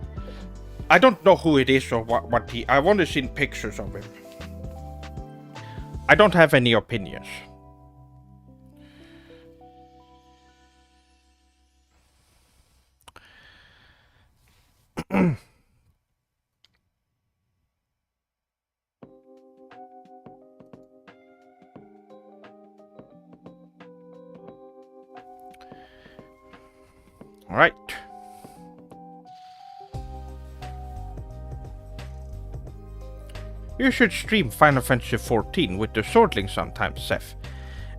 I don't know who it is or what he. I've only seen pictures of him. I don't have any opinions. All right. You should stream Final Fantasy XIV with the Swordling sometime, Seth,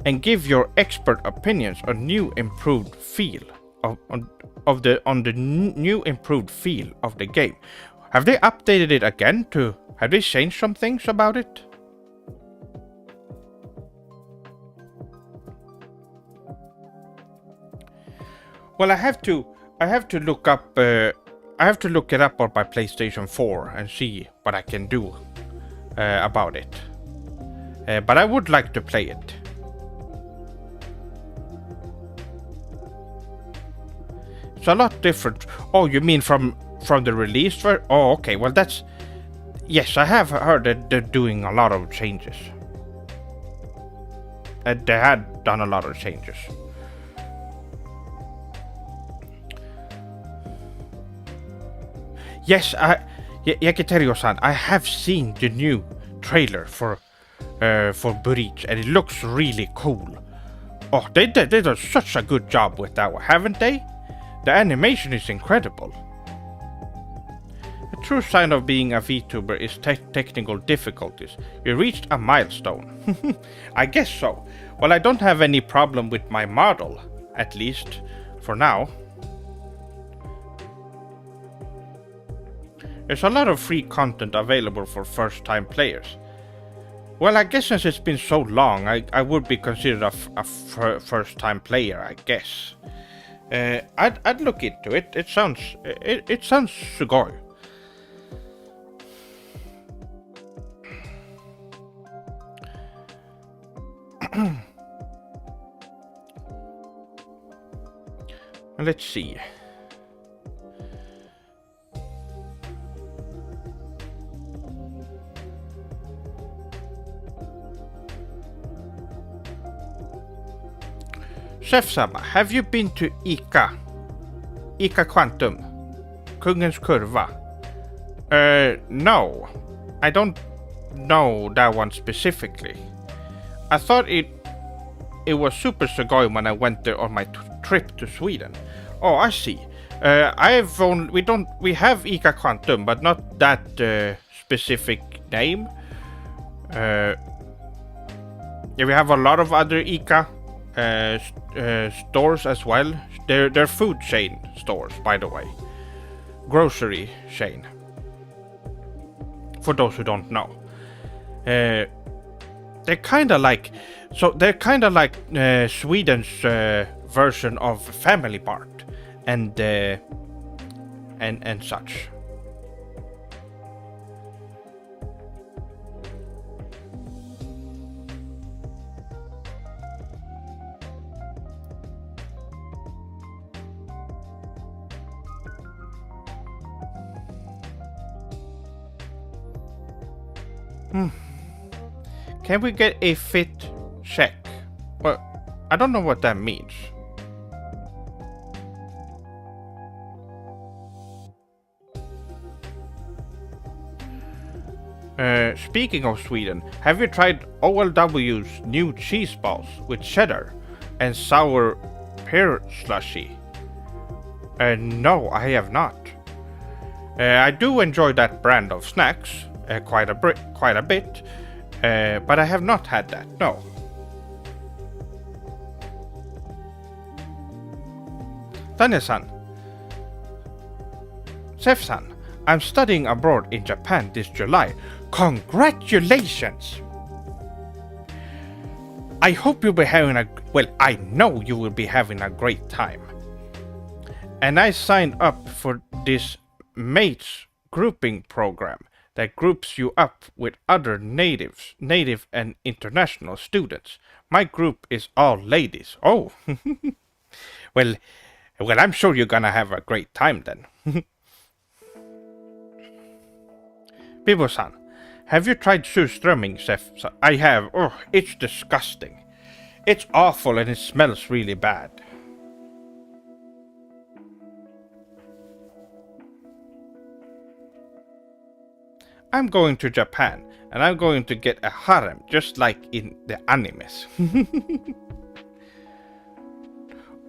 and give your expert opinions on new improved feel of the new improved feel of the game. Have they updated it again to? Have they changed some things about it? Well, I have to look up. I have to look it up on my PlayStation 4 and see what I can do about it. But I would like to play it. It's a lot different. Oh, you mean from the release version? Oh, okay. Well, that's. Yes, I have heard that they're doing a lot of changes. They had done a lot of changes. Yes, Yakiterio-san, I have seen the new trailer for Breach, and it looks really cool. Oh, they did such a good job with that one, haven't they? The animation is incredible. A true sign of being a VTuber is technical difficulties. You reached a milestone. I guess so. Well, I don't have any problem with my model, at least for now. There's a lot of free content available for first-time players. Well, I guess since it's been so long, I would be considered a first-time player, I guess. I'd look into it. It sounds sugoi. Let's see. Seth-sama, have you been to Ika Quantum? Kungens Kurva? No. I don't know that one specifically. I thought it was Super Sugoi when I went there on my trip to Sweden. Oh, I see. We have Ika Quantum, but not that specific name. Yeah, we have a lot of other Ika stores as well. They're food chain stores, by the way. Grocery chain. For those who don't know. They're kind of like Sweden's version of Family Mart and such. Can we get a fit check? Well, I don't know what that means. Speaking of Sweden, have you tried OLW's new cheese balls with cheddar? and sour pear slushy. No, I have not. I do enjoy that brand of snacks quite a bit, but I have not had that, no. Tanya-san. Sef-san, I'm studying abroad in Japan this July. Congratulations! I hope you'll be having I know you will be having a great time. And I signed up for this mates grouping program that groups you up with other native and international students. My group is all ladies. Oh, well, I'm sure you're gonna have a great time then. Bibo-san, have you tried surströmming, Chef? I have. Oh, it's disgusting. It's awful and it smells really bad. I'm going to Japan, and I'm going to get a harem just like in the animes.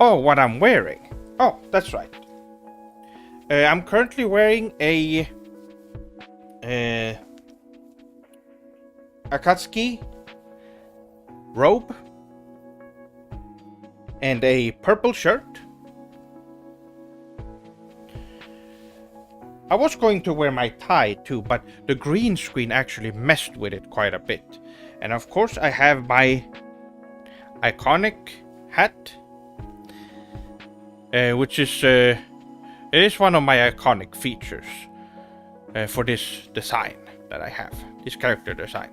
Oh, what I'm wearing. Oh, that's right. I'm currently wearing a Akatsuki robe and a purple shirt. I was going to wear my tie too, but the green screen actually messed with it quite a bit. And of course I have my iconic hat, which is it is one of my iconic features for this design that I have, this character design.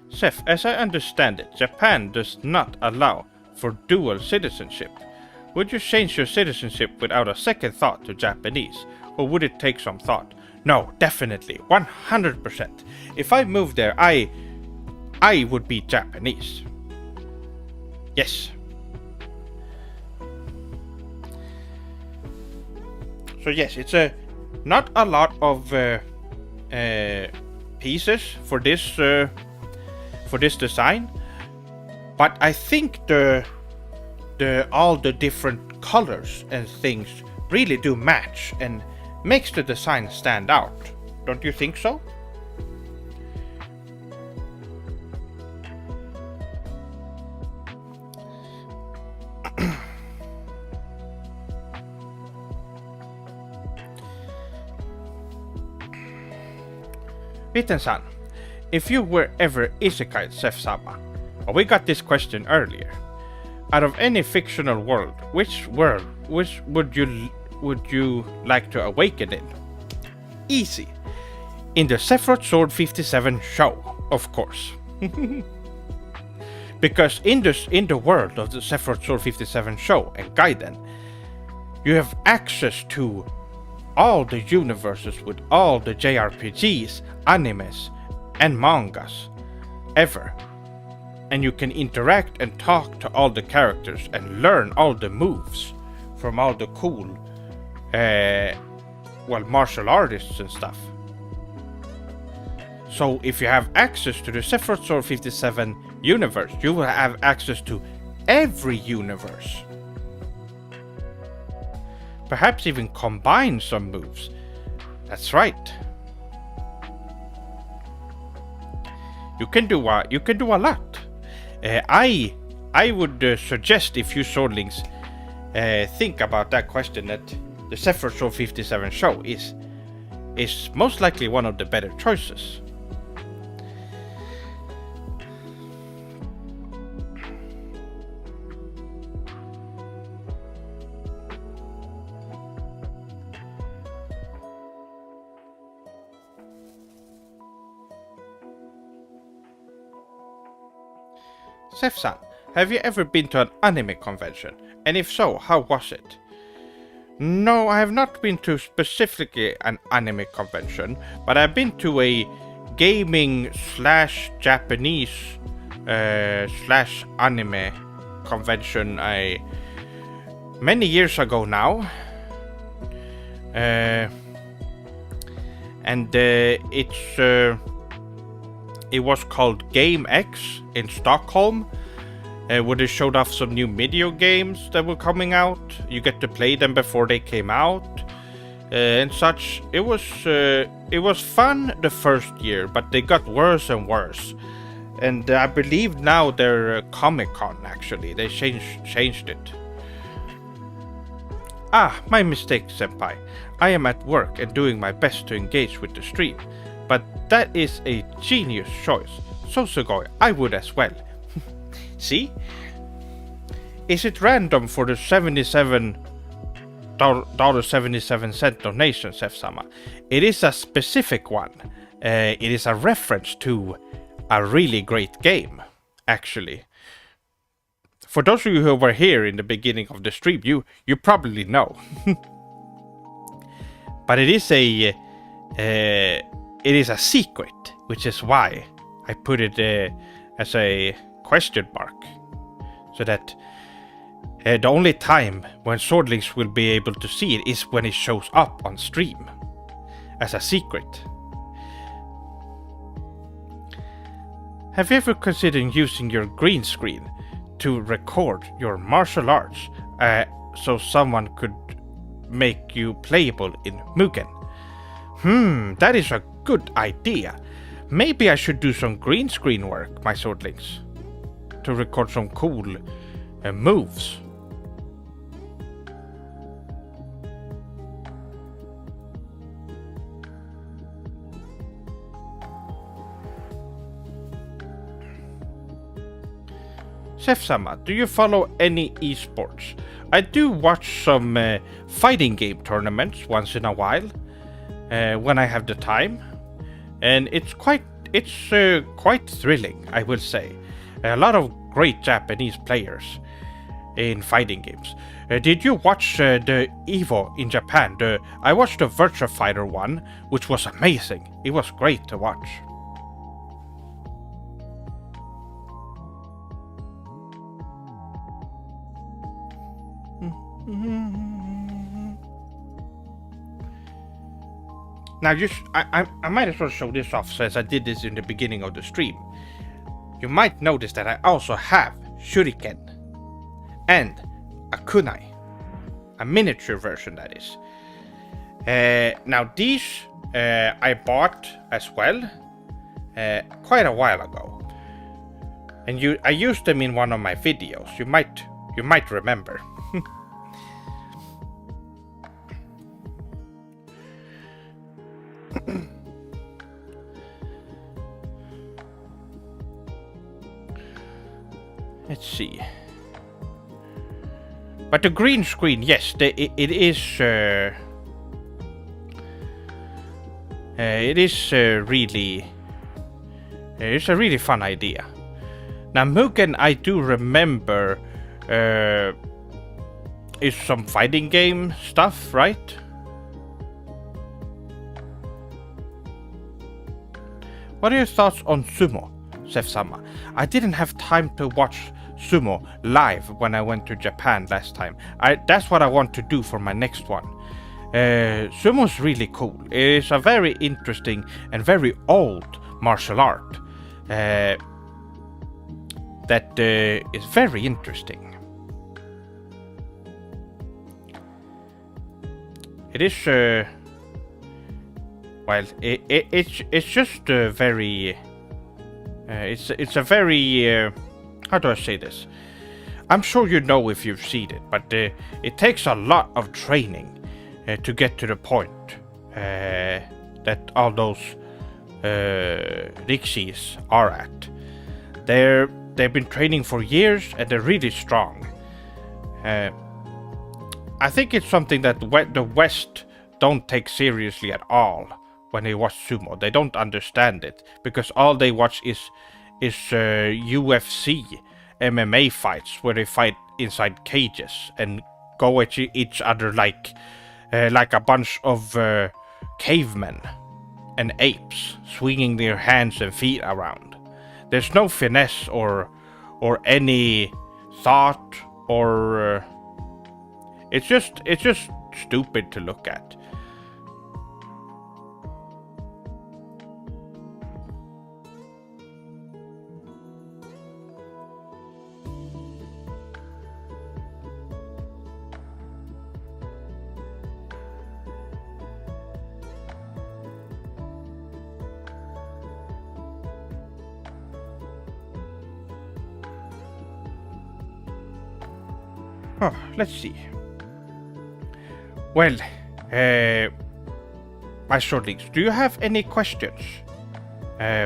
Seth, as I understand it, Japan does not allow for dual citizenship. Would you change your citizenship without a second thought to Japanese, or would it take some thought? No, definitely, 100%. If I moved there, I would be Japanese. Yes. So yes, it's not a lot of pieces for this design, but I think all the different colors and things really do match and makes the design stand out. Don't you think so? Bitten-san, if you were ever isekai, Sef-sama, we got this question earlier. Out of any fictional world, which would you like to awaken in? Easy. In the Sephiroth Sword 57 show, of course. Because in the world of the Sephiroth Sword 57 show and Gaiden, you have access to all the universes with all the JRPGs, animes, and mangas ever. And you can interact and talk to all the characters and learn all the moves from all the cool martial artists and stuff. So if you have access to the Sephiroth Sword 57 universe, you will have access to every universe. Perhaps even combine some moves. That's right. You can do a lot. I would suggest, if you swordlings think about that question, that the Sephiroth Sword 57 show is most likely one of the better choices. Sef-san, have you ever been to an anime convention? And if so, how was it? No, I have not been to specifically an anime convention, but I've been to a gaming / Japanese / anime convention many years ago now. And It was called Game X in Stockholm, where they showed off some new video games that were coming out. You get to play them before they came out and such. It was fun the first year, but they got worse and worse. And I believe now they're Comic-Con, actually. They changed it. Ah, my mistake, senpai. I am at work and doing my best to engage with the stream. But that is a genius choice. So Sugoi, I would as well. See? Is it random for the $77 donation, Sef-sama? It is a specific one. It is a reference to a really great game, actually. For those of you who were here in the beginning of the stream, you probably know. But it is a secret, which is why I put it as a question mark, so that the only time when Swordlings will be able to see it is when it shows up on stream as a secret. Have you ever considered using your green screen to record your martial arts so someone could make you playable in Mugen? That is a good idea. Maybe I should do some green screen work, my Swordlings, to record some cool moves. Sef-sama, do you follow any esports? I do watch some fighting game tournaments once in a while, when I have the time, and it's quite thrilling, I will say. A lot of great Japanese players in fighting games. Did you watch the Evo in Japan? I watched the Virtua Fighter one, which was amazing. It was great to watch. Now, I might as well show this off since I did this in the beginning of the stream. You might notice that I also have Shuriken and a kunai, a miniature version, that is. Now these I bought as well quite a while ago, and I used them in one of my videos. You might remember. Let's see. But the green screen, yes, it is really, it's a really fun idea. Now Mugen, I do remember, is some fighting game stuff, right? What are your thoughts on sumo, Sef-sama? I didn't have time to watch sumo live when I went to Japan last time. That's what I want to do for my next one. Sumo's really cool. It is a very interesting and very old martial art that is very interesting. It is well, it's just very. It's a very. How do I say this? I'm sure you know if you've seen it, but it takes a lot of training to get to the point that all those rikshis are at. They've been training for years and they're really strong. I think it's something that the West don't take seriously at all when they watch sumo. They don't understand it because all they watch is UFC MMA fights where they fight inside cages and go at each other like a bunch of cavemen and apes swinging their hands and feet around. There's no finesse or any thought or it's just stupid to look at. let's see. Well, my shortlings, do you have any questions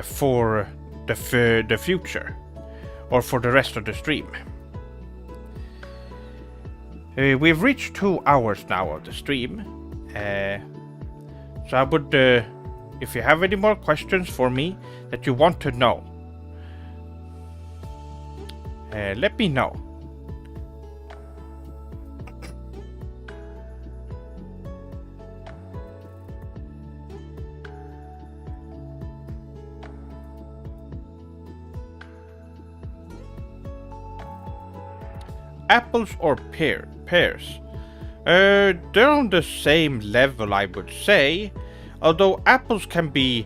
for the future or for the rest of the stream? We've reached 2 hours now of the stream, so I would, if you have any more questions for me that you want to know, let me know. Apples or pears? They're on the same level, I would say. Although apples can be,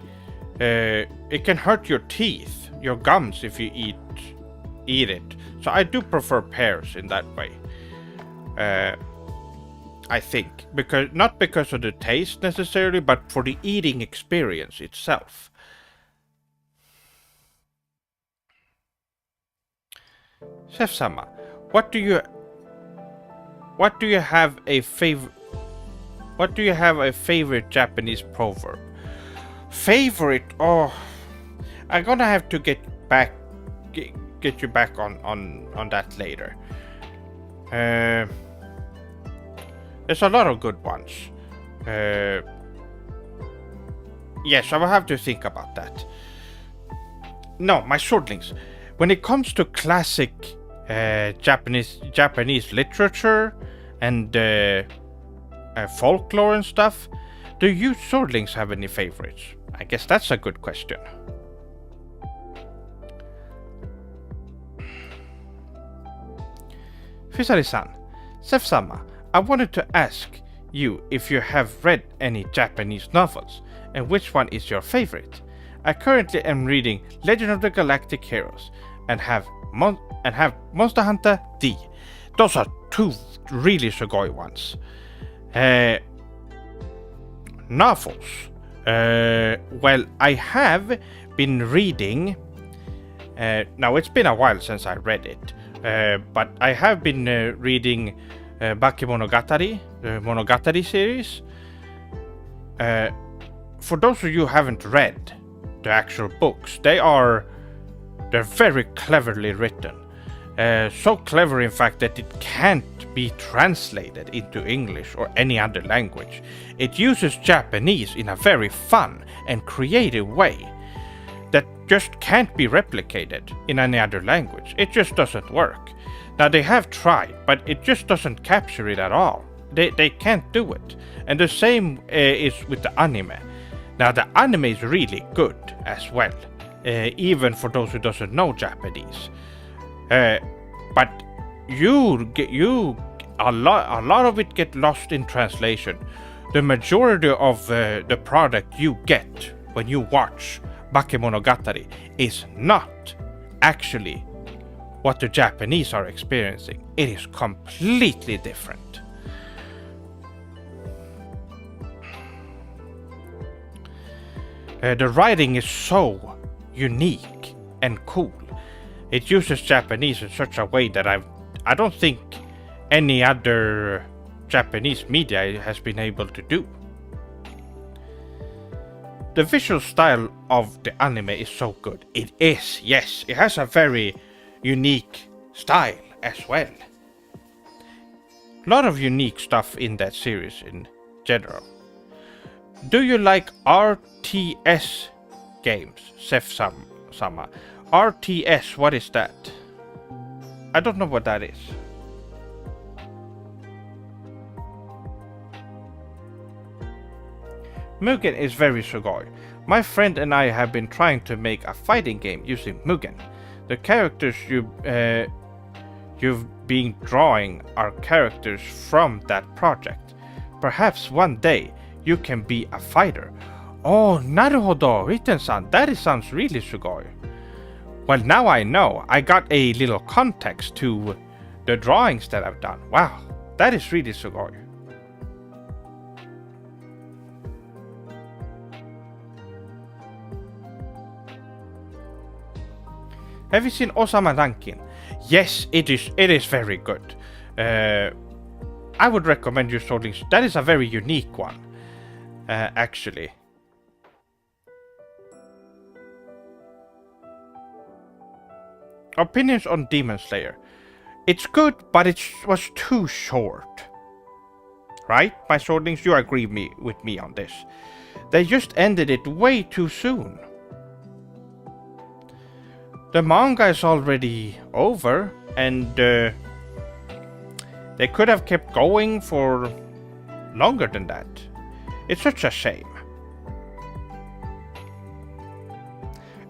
it can hurt your teeth, your gums, if you eat it. So I do prefer pears in that way. I think not because of the taste necessarily, but for the eating experience itself. Chef-sama, what do you have a favorite Japanese proverb? Favorite? Oh, I'm gonna have to get you back on that later. There's a lot of good ones. Yes, I will have to think about that. No, my shortlings. When it comes to classic Japanese literature and folklore and stuff, do you swordlings have any favorites? I guess that's a good question. Fisari-san, Sef-sama, I wanted to ask you if you have read any Japanese novels, and which one is your favorite? I currently am reading Legend of the Galactic Heroes and have Monster Hunter D. Those are two really Sugoi ones. Novels. Well, I have been reading. Now it's been a while since I read it, but I have been reading Bakemonogatari, the Monogatari series. For those of you who haven't read the actual books, they're very cleverly written. So clever, in fact, that it can't be translated into English or any other language. It uses Japanese in a very fun and creative way that just can't be replicated in any other language. It just doesn't work. Now, they have tried, but it just doesn't capture it at all. They can't do it. And the same is with the anime. Now, the anime is really good as well, even for those who doesn't know Japanese. But a lot of it get lost in translation. The majority of the product you get when you watch Bakemonogatari is not actually what the Japanese are experiencing. It is completely different. The writing is so unique and cool. It uses Japanese in such a way that I don't think any other Japanese media has been able to do. The visual style of the anime is so good. It is, yes. It has a very unique style as well. A lot of unique stuff in that series in general. Do you like RTS games, Sef-sama? RTS, what is that? I don't know what that is. Mugen is very Sugoi. My friend and I have been trying to make a fighting game using Mugen. The characters you've been drawing are characters from that project. Perhaps one day you can be a fighter. Oh, naruhodo, Ritten-san, that sounds really Sugoi. Well, now I know. I got a little context to the drawings that I've done. Wow, that is really Sugoi. Have you seen Osama Rankin? Yes, it is very good. I would recommend you Sword Links. That is a very unique one, actually. Opinions on Demon Slayer. It's good, but it was too short. Right, my Sword Links? You agree with me on this. They just ended it way too soon. The manga is already over, and they could have kept going for longer than that. It's such a shame.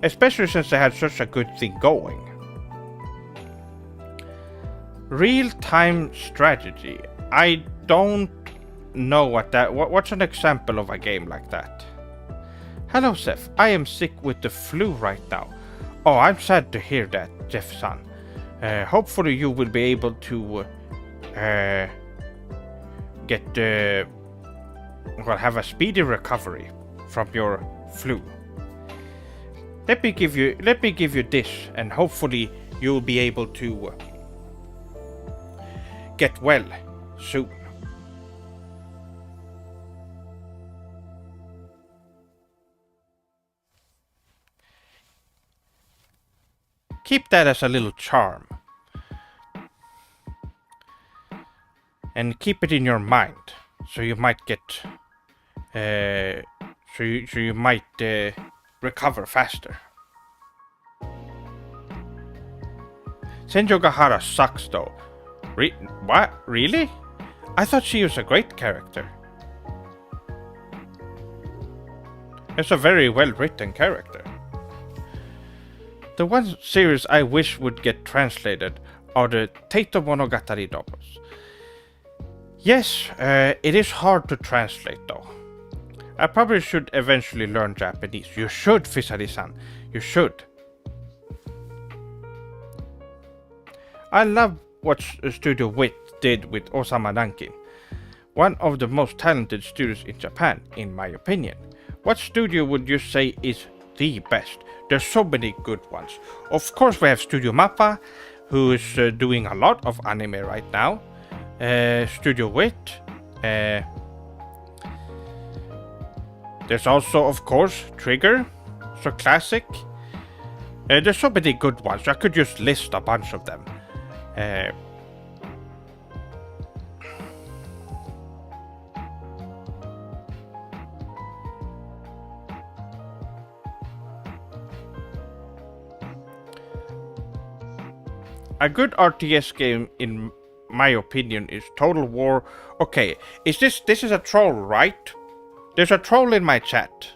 Especially since they had such a good thing going. Real-time strategy. I don't know what's an example of a game like that. Hello, Seth. I am sick with the flu right now. Oh, I'm sad to hear that, Jeff-san. Hopefully you will be able to have a speedy recovery from your flu. Let me give you this, and hopefully you'll be able to get well soon. Keep that as a little charm. And keep it in your mind, so you might get, you might recover faster. Senjo Gahara sucks though. What? Really? I thought she was a great character. It's a very well written character. The one series I wish would get translated are the Taito Monogatari novels. Yes, it is hard to translate though. I probably should eventually learn Japanese. You should, Fisari-san. You should. I love what Studio Wit did with Osama Nankin. One of the most talented studios in Japan, in my opinion. What studio would you say is the best? There's so many good ones. Of course we have Studio Mappa, who is doing a lot of anime right now. Studio Wit. There's also, of course, Trigger. So classic. There's so many good ones. I could just list a bunch of them. A good RTS game, in my opinion, is Total War. Okay, this is a troll, right? There's a troll in my chat.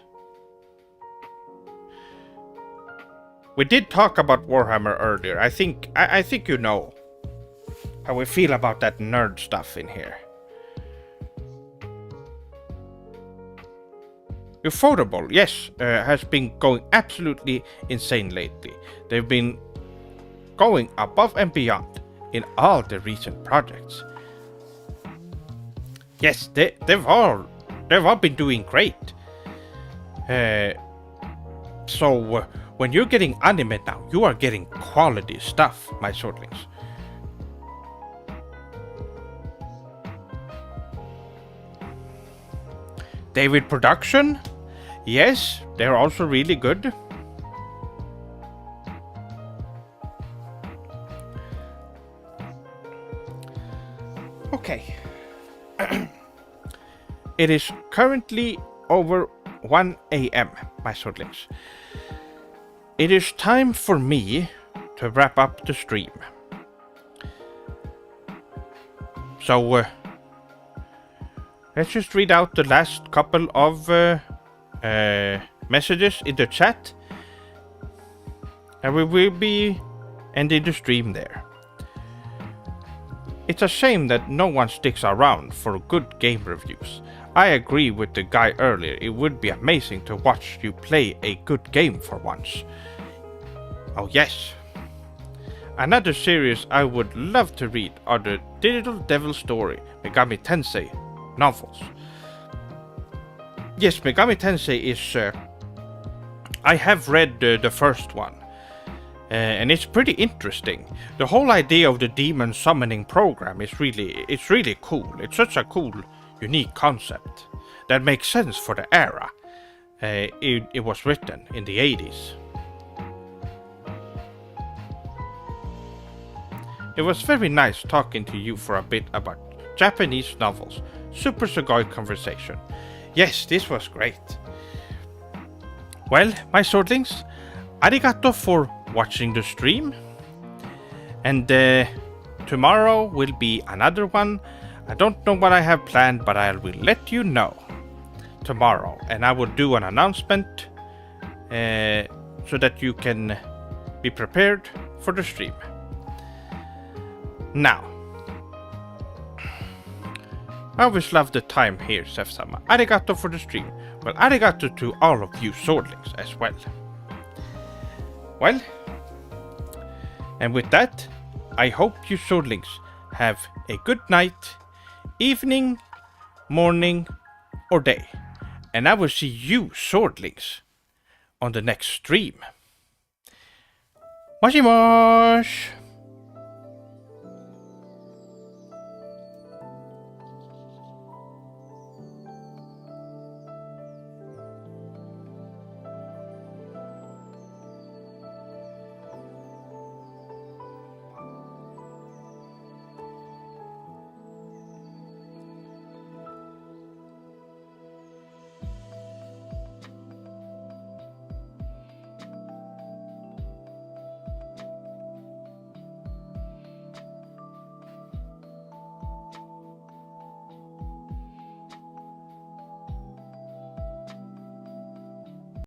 We did talk about Warhammer earlier. I think you know how we feel about that nerd stuff in here. Ufotable, yes, has been going absolutely insane lately. They've been going above and beyond in all the recent projects. Yes, they've all been doing great. So when you're getting anime now, you are getting quality stuff, my swordlings. David Production, yes, they're also really good. Okay. It is currently over 1 a.m., my swordlings. It is time for me to wrap up the stream. So, let's just read out the last couple of messages in the chat. And we will be ending the stream there. It's a shame that no one sticks around for good game reviews. I agree with the guy earlier, it would be amazing to watch you play a good game for once. Oh yes. Another series I would love to read are the Digital Devil Story Megami Tensei novels. Yes, Megami Tensei is... I have read the first one. and it's pretty interesting. The whole idea of the demon summoning program is really cool. It's such a cool, unique concept that makes sense for the era it was written in the 80s. It was very nice talking to you for a bit about Japanese novels. Super Sugoi conversation. Yes, this was great. Well, my swordlings, arigato for watching the stream. And tomorrow will be another one. I don't know what I have planned, but I will let you know tomorrow. And I will do an announcement so that you can be prepared for the stream. Now, I always love the time here, Sef-sama. Arigato for the stream. Well, arigato to all of you swordlings as well. Well, and with that, I hope you swordlings have a good night, evening, morning, or day. And I will see you swordlings on the next stream. Moshi mosh!